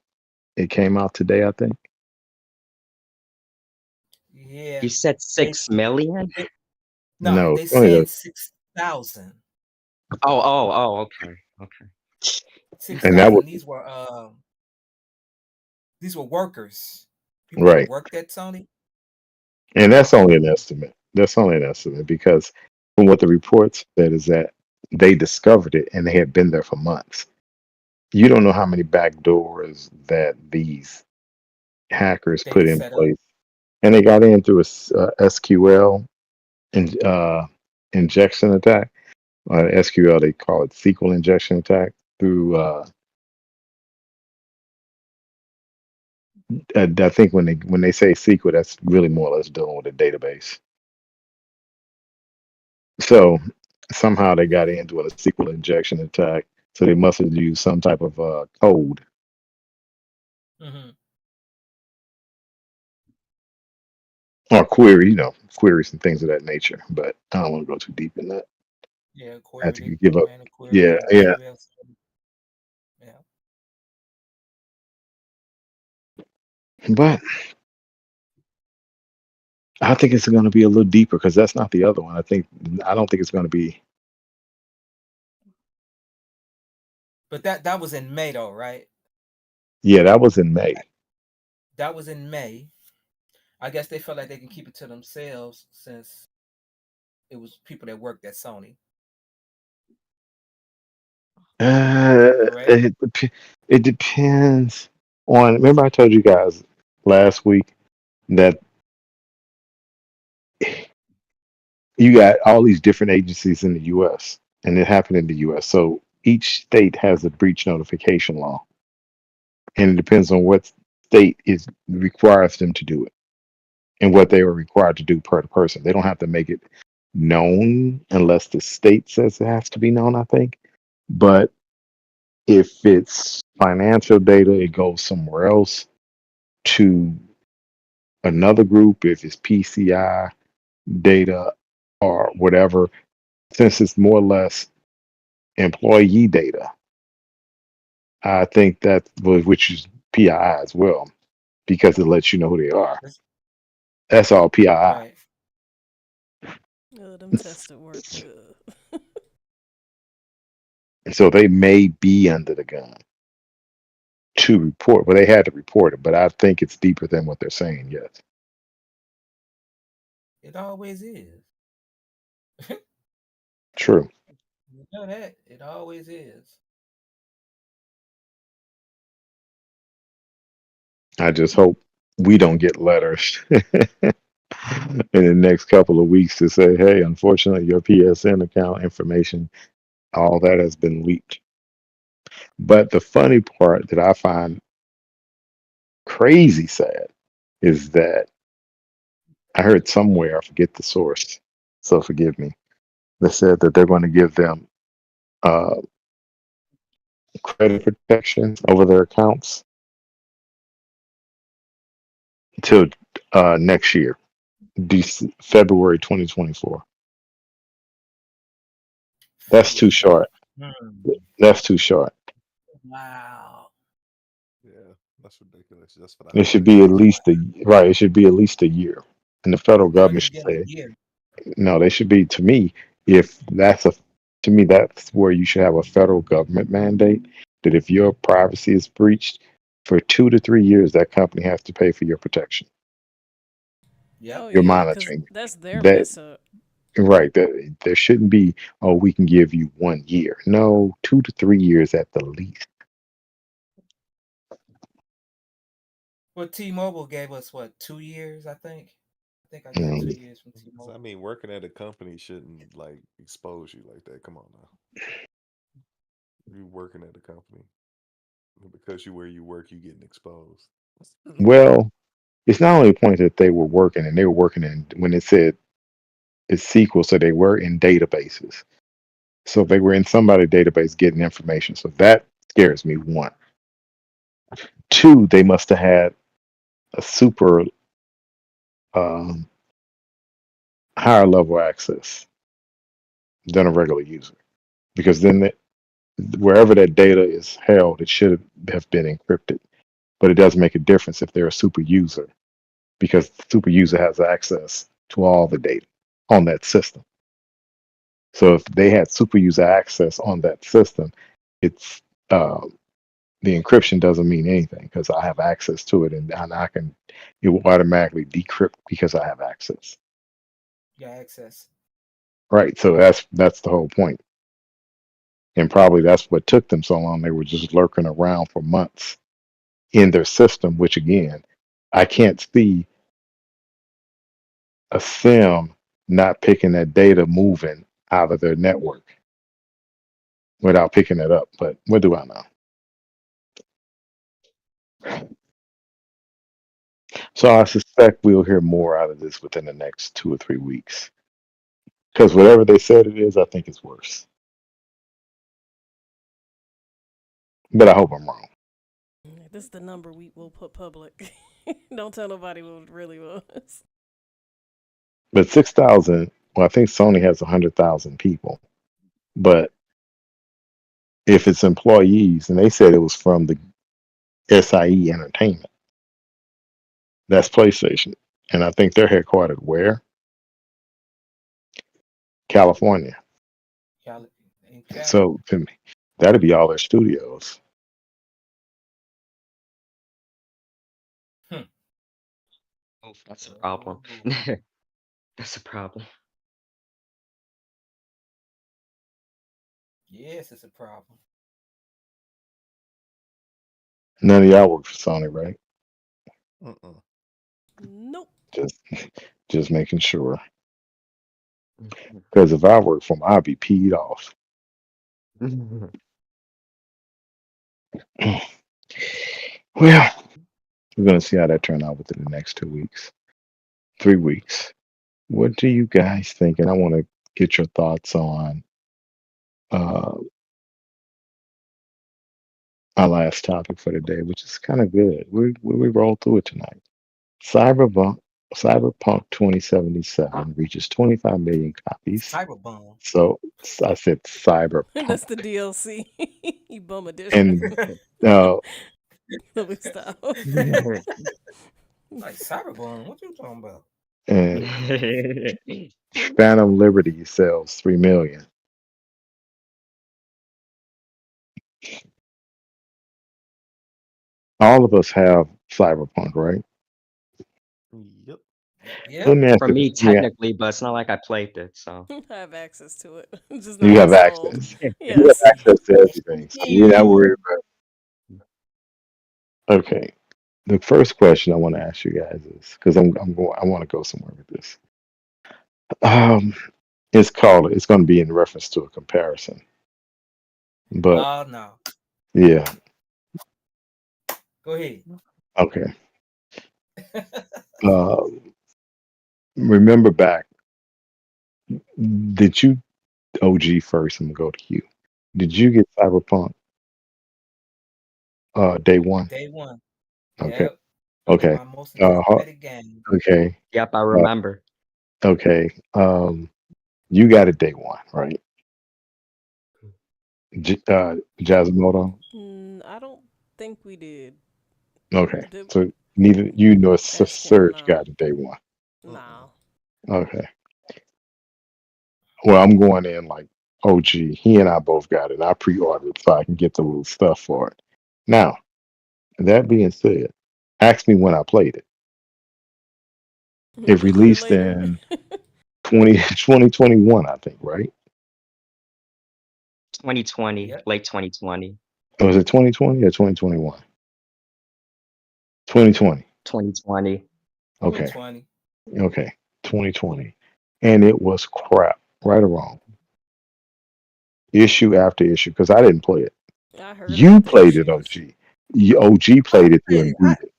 It came out today, I think. Yeah. You said They, 6 million? they no, No, they it's only said 6,000. Okay. Okay. Six and that was thousand. These were workers. People that right. worked at Sony. And that's only Okay. an estimate. That's only an estimate because from what the report said is that they discovered it and they had been there for months. You don't know how many back doors that these hackers They put in set up. place, and they got in through a SQL injection attack. SQL they call it SQL injection attack through. I think when they say SQL, that's really more or less dealing with a database. So somehow they got into a SQL injection attack. So they must have used some type of code Hmm. or query, queries and things of that nature. But I don't want to go too deep in that. Yeah, I have query. to They give up. ran a query Yeah, on yeah. SQL. But I think it's going to be a little deeper because that's not the other one. I don't think it's going to be. But that was in May though, right? Yeah, that was in May. That was in May. I guess they felt like they can keep it to themselves since it was people that worked at Sony, correct? It depends on. Remember, I told you guys last week that you got all these different agencies in the U.S. and it happened in the U.S. So each state has a breach notification law, and it depends on what state is requires them to do it and what they are required to do per the person. They don't have to make it known unless the state says it has to be known, I think. But if it's financial data, it goes somewhere else to another group. If it's PCI data or whatever, since it's more or less employee data, I think that which is PII as well, because it lets you know who they are. That's all PII. Right. Them tested work. So they may be under the gun to report, but they had to report it. But I think it's deeper than what they're saying. Yes, It always is. true. You know that. It always is. I just hope we don't get letters in the next couple of weeks to say, "Hey, unfortunately, your PSN account information, all that has been leaked." But the funny part that I find crazy sad is that I heard somewhere, I forget the source, so forgive me, they said that they're going to give them uh, credit protection over their accounts until next year, February 2024. That's too February 20. short. Hmm. That's too short. Wow. Yeah, that's ridiculous. Just for the It should be holidays. at least right. It should be at least a year, and the federal They're not government gonna should give them a say year. no. They should be to me. If that's a to me, that's where you should have a federal government mandate that if your privacy is breached for 2 to 3 years, that company has to pay for your protection, Yep. Oh your yeah, because monitoring. that's their That mess up. right. That there shouldn't be. Oh, we can give you 1 year. No, 2 to 3 years at the least. Well, T-Mobile gave us what, 2 years, I think. I think I got Mm. 2 years from I T-Mobile. mean, working at a company shouldn't like expose you like that. Come on now. You working at a company because you where you work, you getting exposed. Well, it's not only a point that they were working and they were working in when it said it's SQL, so they were in databases. So they were in somebody's database getting information. So that scares me. One, two, they must have had a super um, higher level access than a regular user, because then wherever that data is held, it should have been encrypted. But it doesn't make a difference if they're a super user because the super user has access to all the data on that system. So if they had super user access on that system, it's the encryption doesn't mean anything because I have access to it and I can it will automatically decrypt because I have access. Yeah, access. Right. So that's the whole point. And probably that's what took them so long. They were just lurking around for months in their system, which again, I can't see a sim not picking that data moving out of their network without picking it up. But what do I know? So I suspect we'll hear more out of this within the next 2 or 3 weeks. Because whatever they said it is, I think it's worse. But I hope I'm wrong. This is the number we will put public. Don't tell nobody what it really was. But 6,000, well, I think Sony has 100,000 people. But if it's employees, and they said it was from the SIE Entertainment, That's PlayStation, and I think they're headquartered where? California. Cali in Cali. So to me, that'd be all their studios. Hmm. Oh, that's a Oh problem. boy. That's a problem. Yes, it's a problem. None of y'all work for Sony, right? Mm-mm. Nope. Just just making sure. Because if I work for them, I'd be peed off. Well, we're gonna see how that turn out within the next 2 weeks, 3 weeks. What do you guys think? And I want to get your thoughts on uh, our last topic for the day, which is kind of good. We rolled through it tonight. Cyberpunk Cyberpunk 2077 reaches 25 million copies. Cyberbomb. So I said Cyberpunk, That's the DLC. You bum edition. and uh, Let me stop. Like Cyberbomb. What you talking about? and Phantom Liberty sells 3 million. All of us have Cyberpunk, right? Yep. Let Yep. me ask For you this. me, technically, but it's not like I played it, so. I have access to it. It's just You not have installed. access. You have Yes. access to everything, so we're not worried about. Okay. The first question I want to ask you guys is because I'm going. I want to go somewhere with this. Um, it's going to be in reference to a comparison, but Oh no. yeah. Go ahead. Okay. Uh, remember back? Did you OG first? I'm gonna go to you. Did you get Cyberpunk day one? Day one. Okay. Yep. That was Okay. my most Ho- anticipated game. okay. Yep, I Uh, remember. okay. You got it day one, right? Jasimoto. I don't think we did. Okay. Did, So neither you nor ask him. Serge No. got it day one. Mm-mm. No. Okay. Well, I'm going in like OG. He and I both got it. I pre-ordered so I can get the little stuff for it. Now, that being said, ask me when I played it. It A year released later. in 2021, I think, right? 2020, Yep. late 2020, Was it 2020 or 2021? 2020. 2020. Okay. 2020. Okay. 2020. And it was crap, right or wrong. Issue after issue, because I didn't play it. I heard You about the played it, issues. OG. OG I played it through played and it. beat it.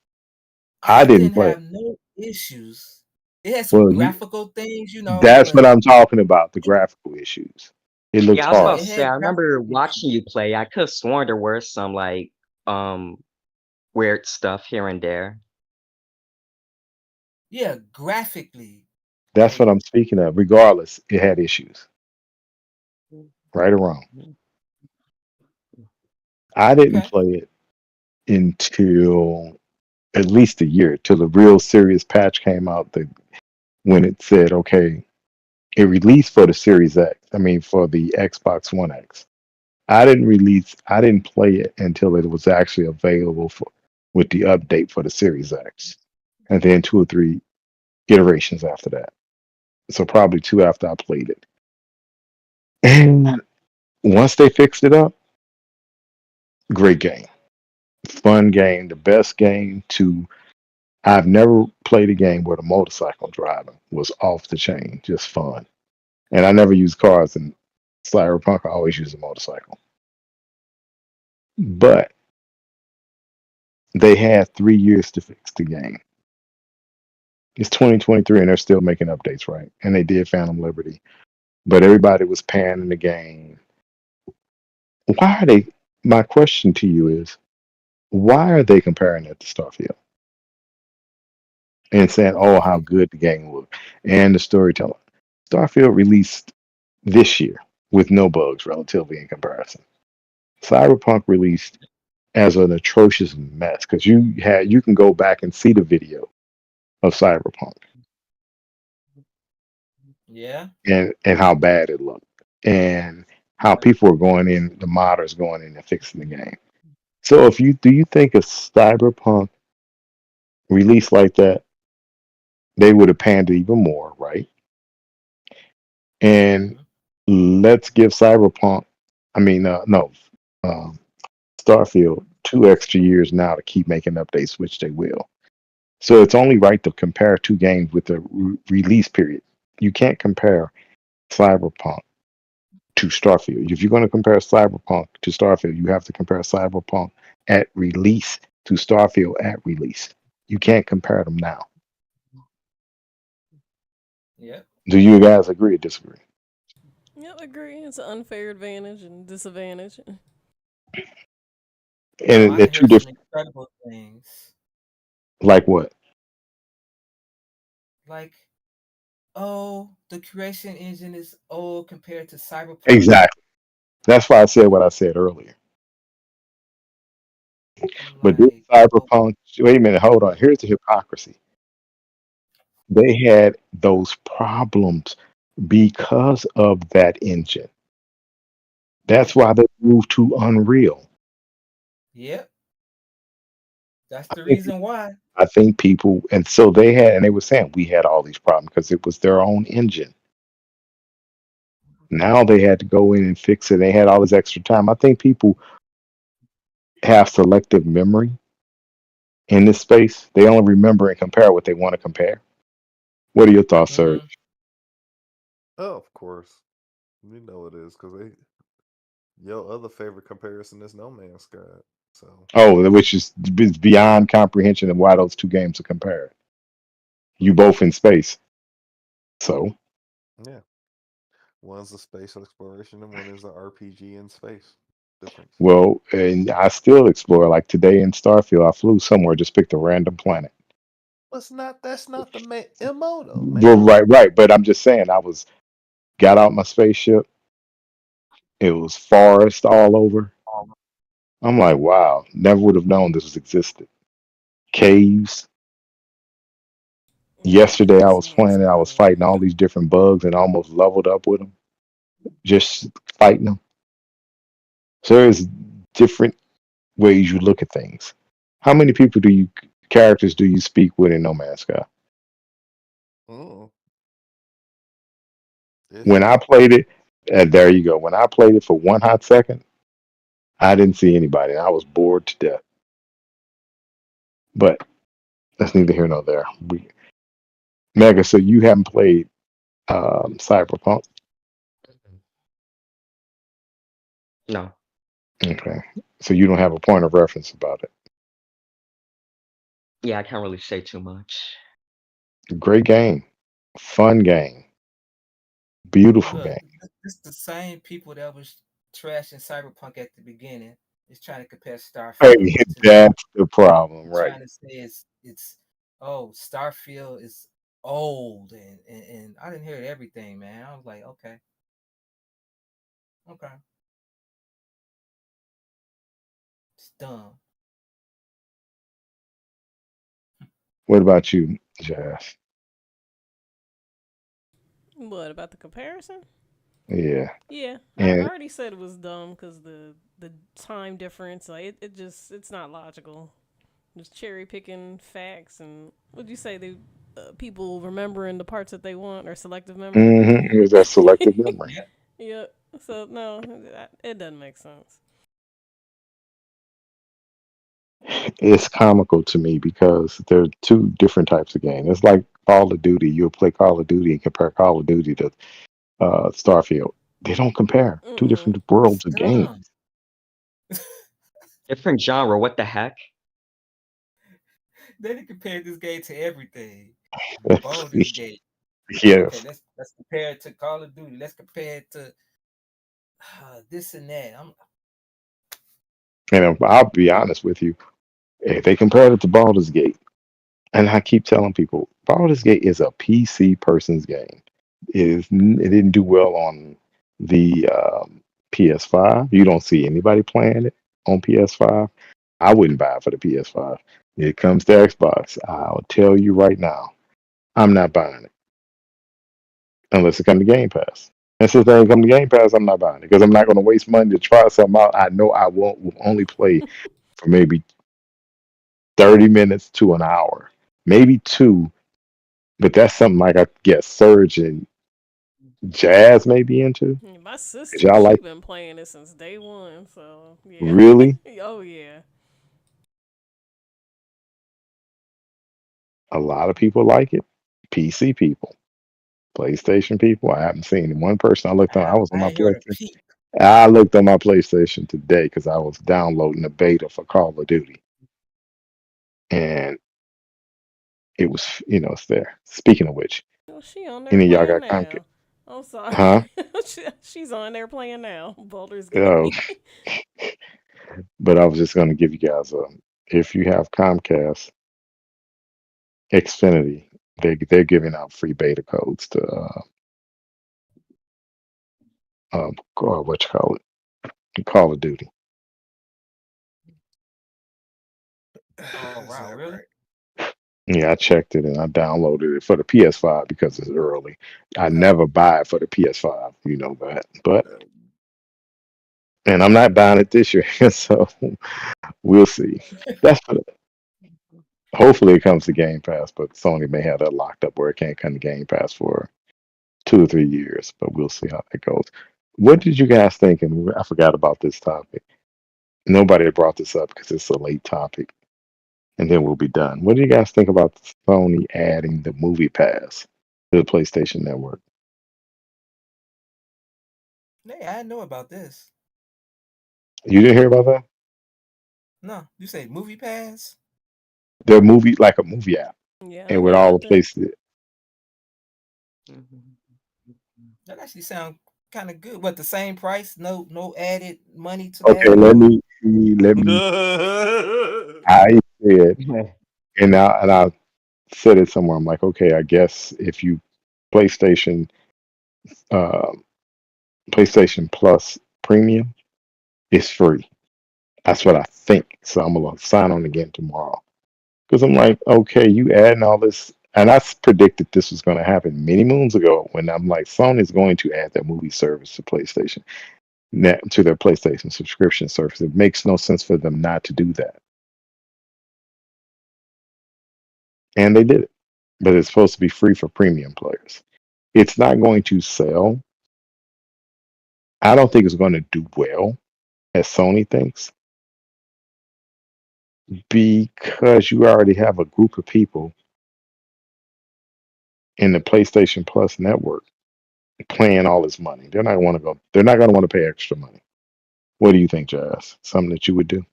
I I didn't didn't play it. have no issues. It had some Well, you, graphical things, that's what but I'm talking about, the graphical issues. It looked Yeah, I was about hard. to it say, had I graphical remember watching issues. you play. I could have sworn there were some like um weird stuff here and there. Yeah, graphically. That's what Like, I'm speaking of. Regardless, it had issues, right or wrong. I didn't okay. play it until at least a year, till the real serious patch came out when it said, okay, it released for the Series X. I mean, for the Xbox One X. I didn't play it until it was actually available with the update for the Series X. And then two or three iterations after that. So probably two after I played it. And once they fixed it up, great game. Fun game, the best game to I've never played a game where the motorcycle driving was off the chain, just fun. And I never use cars in Cyberpunk, I always use a motorcycle. But they had 3 years to fix the game. It's 2023 and they're still making updates, right? And they did Phantom Liberty. But everybody was panning the game. Why are they? My question to you is, why are they comparing it to Starfield and saying, "Oh, how good the game looked and the storytelling"? Starfield released this year with no bugs, relatively in comparison. Cyberpunk released as an atrocious mess because you can go back and see the video of Cyberpunk Yeah. and how bad it looked and how people were going in, the modders going in and fixing the game. So if you do you think a Cyberpunk release like that, they would have panned it even more, right? And Hmm. let's give Cyberpunk, I mean, no, um, Starfield 2 extra years now to keep making updates, which they will. So it's only right to compare two games with the release period. You can't compare Cyberpunk to Starfield. If you're going to compare Cyberpunk to Starfield, you have to compare Cyberpunk at release to Starfield at release. You can't compare them now. Yep. Do you guys agree or disagree? Yep, agree. It's an unfair advantage and disadvantage. I And they're done two heard some different. incredible things. Like what? Like, oh, the creation engine is old compared to Cyberpunk. Exactly. That's why I said what I said earlier. I'm But this like, oh, Cyberpunk, wait a minute, hold on. Here's the hypocrisy. They had those problems because of that engine. That's yep, why they moved to Unreal. yep. That's I the think reason why. I think people, and so they had, and they were saying we had all these problems because it was their own engine. Now they had to go in and fix it. They had all this extra time. I think people have selective memory in this space. They only remember and compare what they want to compare. What are your thoughts, sir? Hmm. Oh, of course. You know it is because they your other favorite comparison is No Man's Sky. So Oh, which is beyond comprehension of why those two games are compared. You both in space. So, yeah, one's a space exploration and one is an RPG in space. Difference. well, and I still explore. Like today in Starfield, I flew somewhere, just picked a random planet. What's not that's not the MO though, Well, man. right, right. But I'm just saying, got out my spaceship. It was forest all over. I'm like, wow, never would have known this was existed. Caves. Yeah, Yesterday, I was Sony's playing it. I kind was of fighting all weird. these different bugs and almost leveled up with them, just fighting them. So there's different ways you look at things. How many people characters do you speak with in No Man's Sky? Mm, When I isn't. played it, there you go. When I played it for one hot second, I didn't see anybody. I was bored to death. But that's neither here nor there. Mega, so you haven't played Cyberpunk? No. Okay. So you don't have a point of reference about it. Yeah, I can't really say too much. Great game. Fun game. Beautiful Look, game. it's the same people that was trashing Cyberpunk at the beginning is trying to compare Hey, Starfield to that. that's the problem, right? Trying to say it's oh, Starfield is old and I didn't hear everything, man. I was like, okay, okay, it's dumb. What about you, Jazz? What about the comparison? Yeah. Yeah, I And already said it was dumb because the time difference, like it's not logical. Just cherry picking facts and what'd you say? The people remembering the parts that they want or selective memory. there's that selective memory. Yep. Yeah. So no, it doesn't make sense. It's comical to me because there are two different types of games. It's like Call of Duty. You'll play Call of Duty and compare Call of Duty to Starfield. They don't compare. Two Mm-mm. different It's worlds of games. dumb. Different genre. What the heck? They compared this game to everything. Baldur's Gate. Okay, Yes. let's compare it to Call of Duty. Let's compare it to this and that. And I'll be honest with you. If they compared it to Baldur's Gate, and I keep telling people, Baldur's Gate is a PC person's game. It didn't do well on the PS5. You don't see anybody playing it on PS5. I wouldn't buy it for the PS5. It comes to Xbox. I'll tell you right now, I'm not buying it unless it comes to Game Pass. And since they ain't come to Game Pass, I'm not buying it because I'm not going to waste money to try something out. I know I won't will only play for maybe 30 minutes to an hour, maybe two. But that's something like I guess Surge and Jazz may be into. My 'Cause sister, y'all she like been playing it since day one, so yeah. really Oh yeah. a lot of people like it. PC people, PlayStation people. I haven't seen one person. I was on I my ain't heard a PlayStation. peep. I looked on my PlayStation today because I was downloading the beta for Call of Duty, and it was, it's there. Speaking of which, Well, she on there any of y'all playing got Comcast? now. I'm sorry. Huh? She's on there playing now. Baldur's Oh, Gate. but I was just going to give you guys if you have Comcast, Xfinity, they're giving out free beta codes to what you call it, Call of Duty. Oh Is wow, that really? right? Yeah, I checked it and I downloaded it for the PS5 because it's early. I No. never buy it for the PS5, you know that. But Uh, and I'm not buying it this year, so we'll see. That's for hopefully it comes to Game Pass, but Sony may have that locked up where it can't come to Game Pass for 2 or 3 years. But we'll see how that goes. What did you guys think? And I forgot about this topic. Nobody brought this up because it's a late topic, and then we'll be done. What do you guys think about Sony adding the Movie Pass to the PlayStation Network? Hey, I know about this. You didn't hear about that? No, you say Movie Pass? Their movie, like a movie app, Yeah, I and didn't with know all about the that. places. That actually sounds kind of good. But the same price? No added money to Okay, that, let or me let me. I said, and I said it somewhere. I'm like, okay, I guess if you PlayStation, uh, PlayStation Plus Premium is free. That's what I think. So I'm gonna sign on again tomorrow because I'm like, okay, you adding all this, and predicted this was going to happen many moons ago. When I'm like, Sony's going to add that movie service to PlayStation net to their PlayStation subscription service. It makes no sense for them not to do that, and they did it. But it's supposed to be free for premium players. It's not going to sell. I don't think it's going to do well as Sony thinks because you already have a group of people in the PlayStation Plus network paying all this money. They're not want to go. They're not going to want to pay extra money. What do you think, Jazz? Something that you would do?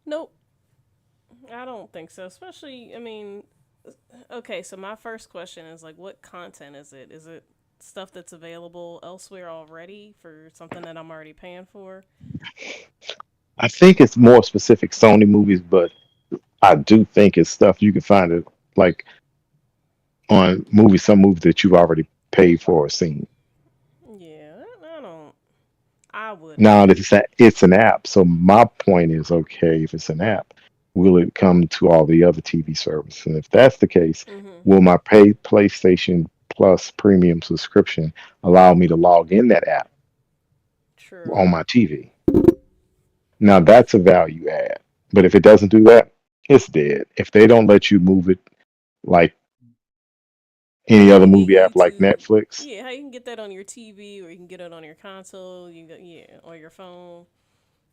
Nope, I don't think so. Especially, I mean, okay. So my first question is like, what content is it? Is it stuff that's available elsewhere already for something that I'm already paying for? I think it's more specific Sony movies, but I do think it's stuff you can find it like on movies, some movies that you've already paid for or seen. Yeah, I don't. I wouldn't. Now, if it's an app, so my point is, okay, if it's an app, will it come to all the other TV services? And if that's the case, Mhm. will my PlayStation Plus premium subscription allow me to log in that app on True. my TV? Now that's a value add. But if it doesn't do that, it's dead. If they don't let you move it like How any you other can get movie app like YouTube? Netflix, Yeah, how you can get that on your TV or you can get it on your console. You got yeah, or your phone.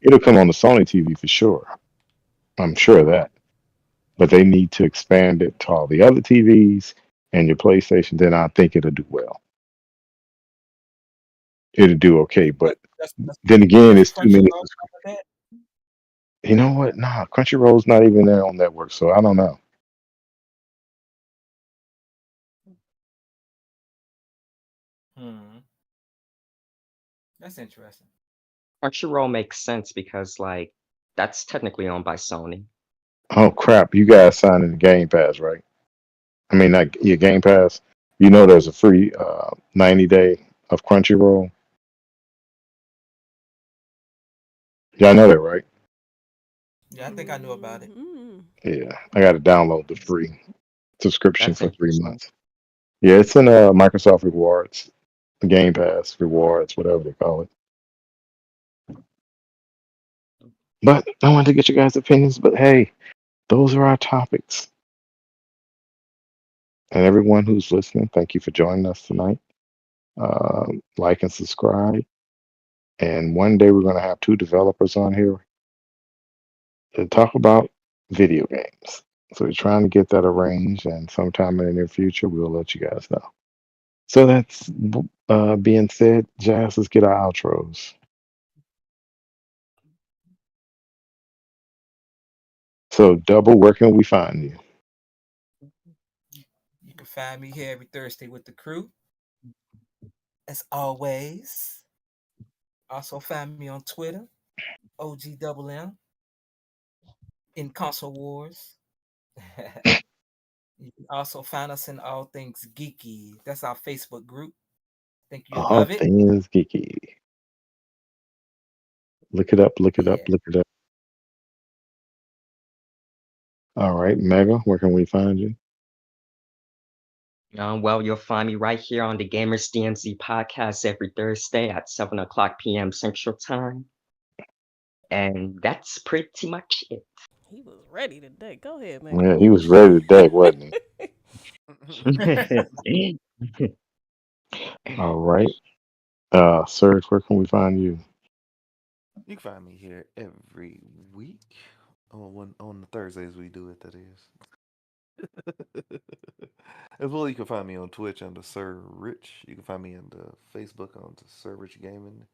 it'll come on the Sony TV for sure. I'm sure of that. But they need to expand it to all the other TVs and your PlayStation. Then I think it'll do well. It'll do okay. but But does, then again, does it's too many. Crunchyroll cover that? You know what? Nah, Crunchyroll's not even there on network, so I don't know. Hmm, that's interesting. Crunchyroll makes sense because like that's technically owned by Sony. Oh crap! You guys signed in the Game Pass, right? I mean, like your Game Pass. You know, there's a free 90-day of Crunchyroll. Y'all know that, right? Yeah, I think I knew about it. Mm-hmm. Yeah, I got to download the free subscription That's for 3 interesting. months. Yeah, it's in Microsoft Rewards, Game Pass Rewards, whatever they call it. But I wanted to get you guys' opinions. But hey, those are our topics. And everyone who's listening, thank you for joining us tonight. Like and subscribe. And one day we're going to have two developers on here to talk about video games. So we're trying to get that arranged, and sometime in the near future, we'll let you guys know. So that's being said, Jazz, let's get our outros. So, Double, where can we find you? You can find me here every Thursday with the crew. As always. Also find me on Twitter, OGMM, in Console Wars. You can also find us in All Things Geeky. That's our Facebook group. Think you'll All love it. things geeky. Look it up, look it up, Yeah. look it up. All right, Mega, where can we find you? Well, you'll find me right here on the Gamers DMZ podcast every Thursday at 7 o'clock p.m. Central Time. And that's pretty much it. He was ready today. Go ahead, Yeah, man. he was ready today, wasn't he? All right. Serge, where can we find you? You can find me here every week on the Thursdays we do it. That is. As well, you can find me on Twitch under Sir Rich. You can find me on the Facebook on Sir Rich Gaming,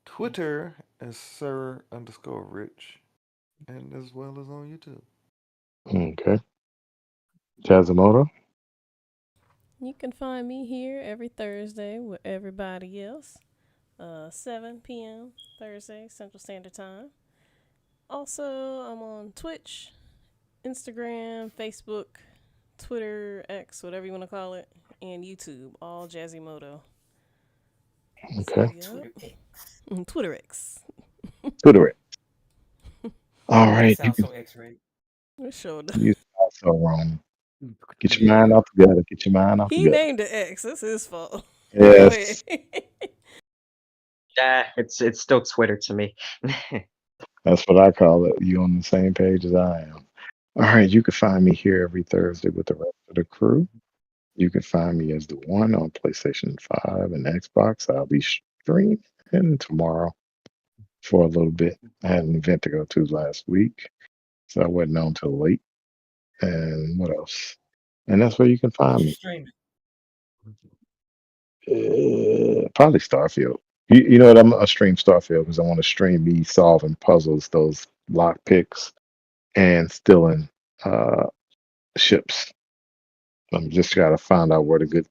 Twitter as Sir_Rich, and as well as on YouTube. Okay. Jazamoto? You can find me here every Thursday with everybody else. 7 p.m. Thursday, Central Standard Time. Also, I'm on Twitch, Instagram, Facebook, Twitter, X, whatever you want to call it, and YouTube, all Jazzymoto. Okay. So, Twitter yep. X. Twitter X. Twitter it. All That right. sounds so X-rated. It showed. You sound so wrong. Get your Yeah. mind off together. Get your mind off He together. named it X. That's his fault. Go ahead. Yes. Yeah, it's still Twitter to me. That's what I call it. You on the same page as I am. All right, you can find me here every Thursday with the rest of the crew. You can find me as the one on PlayStation 5 and Xbox. I'll be streaming tomorrow for a little bit. I had an event to go to last week, so I wasn't on till late. And what else? And that's where you can What find you me. streaming? Probably Starfield. You know what? I'm gonna stream Starfield because I want to stream me solving puzzles, those lock picks, and stealing ships. I'm just gotta find out where the good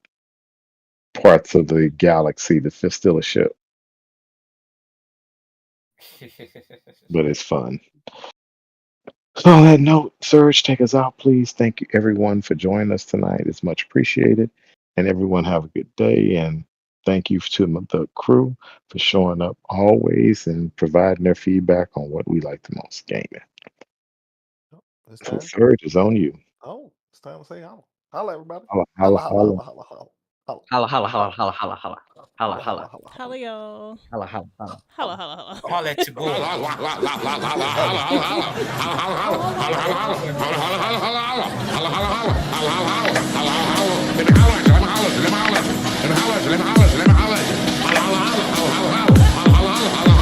parts of the galaxy to steal a ship, but it's fun. So on that note, Serge, take us out, please. Thank you everyone for joining us tonight. It's much appreciated. And everyone have a good day. And thank you to the crew for showing up always and providing their feedback on what we like the most, gaming. It's So time. Serge is on you. Oh, it's time to say holla. Holla, everybody. Holla, Holla, holla, holla. holla, holla, holla. Holla, holla, holla, holla, holla, holla. Holla, holla. Holla, y'all. Holla, holla, holla. Holla, holla, holla. Holla at your boy. Holla,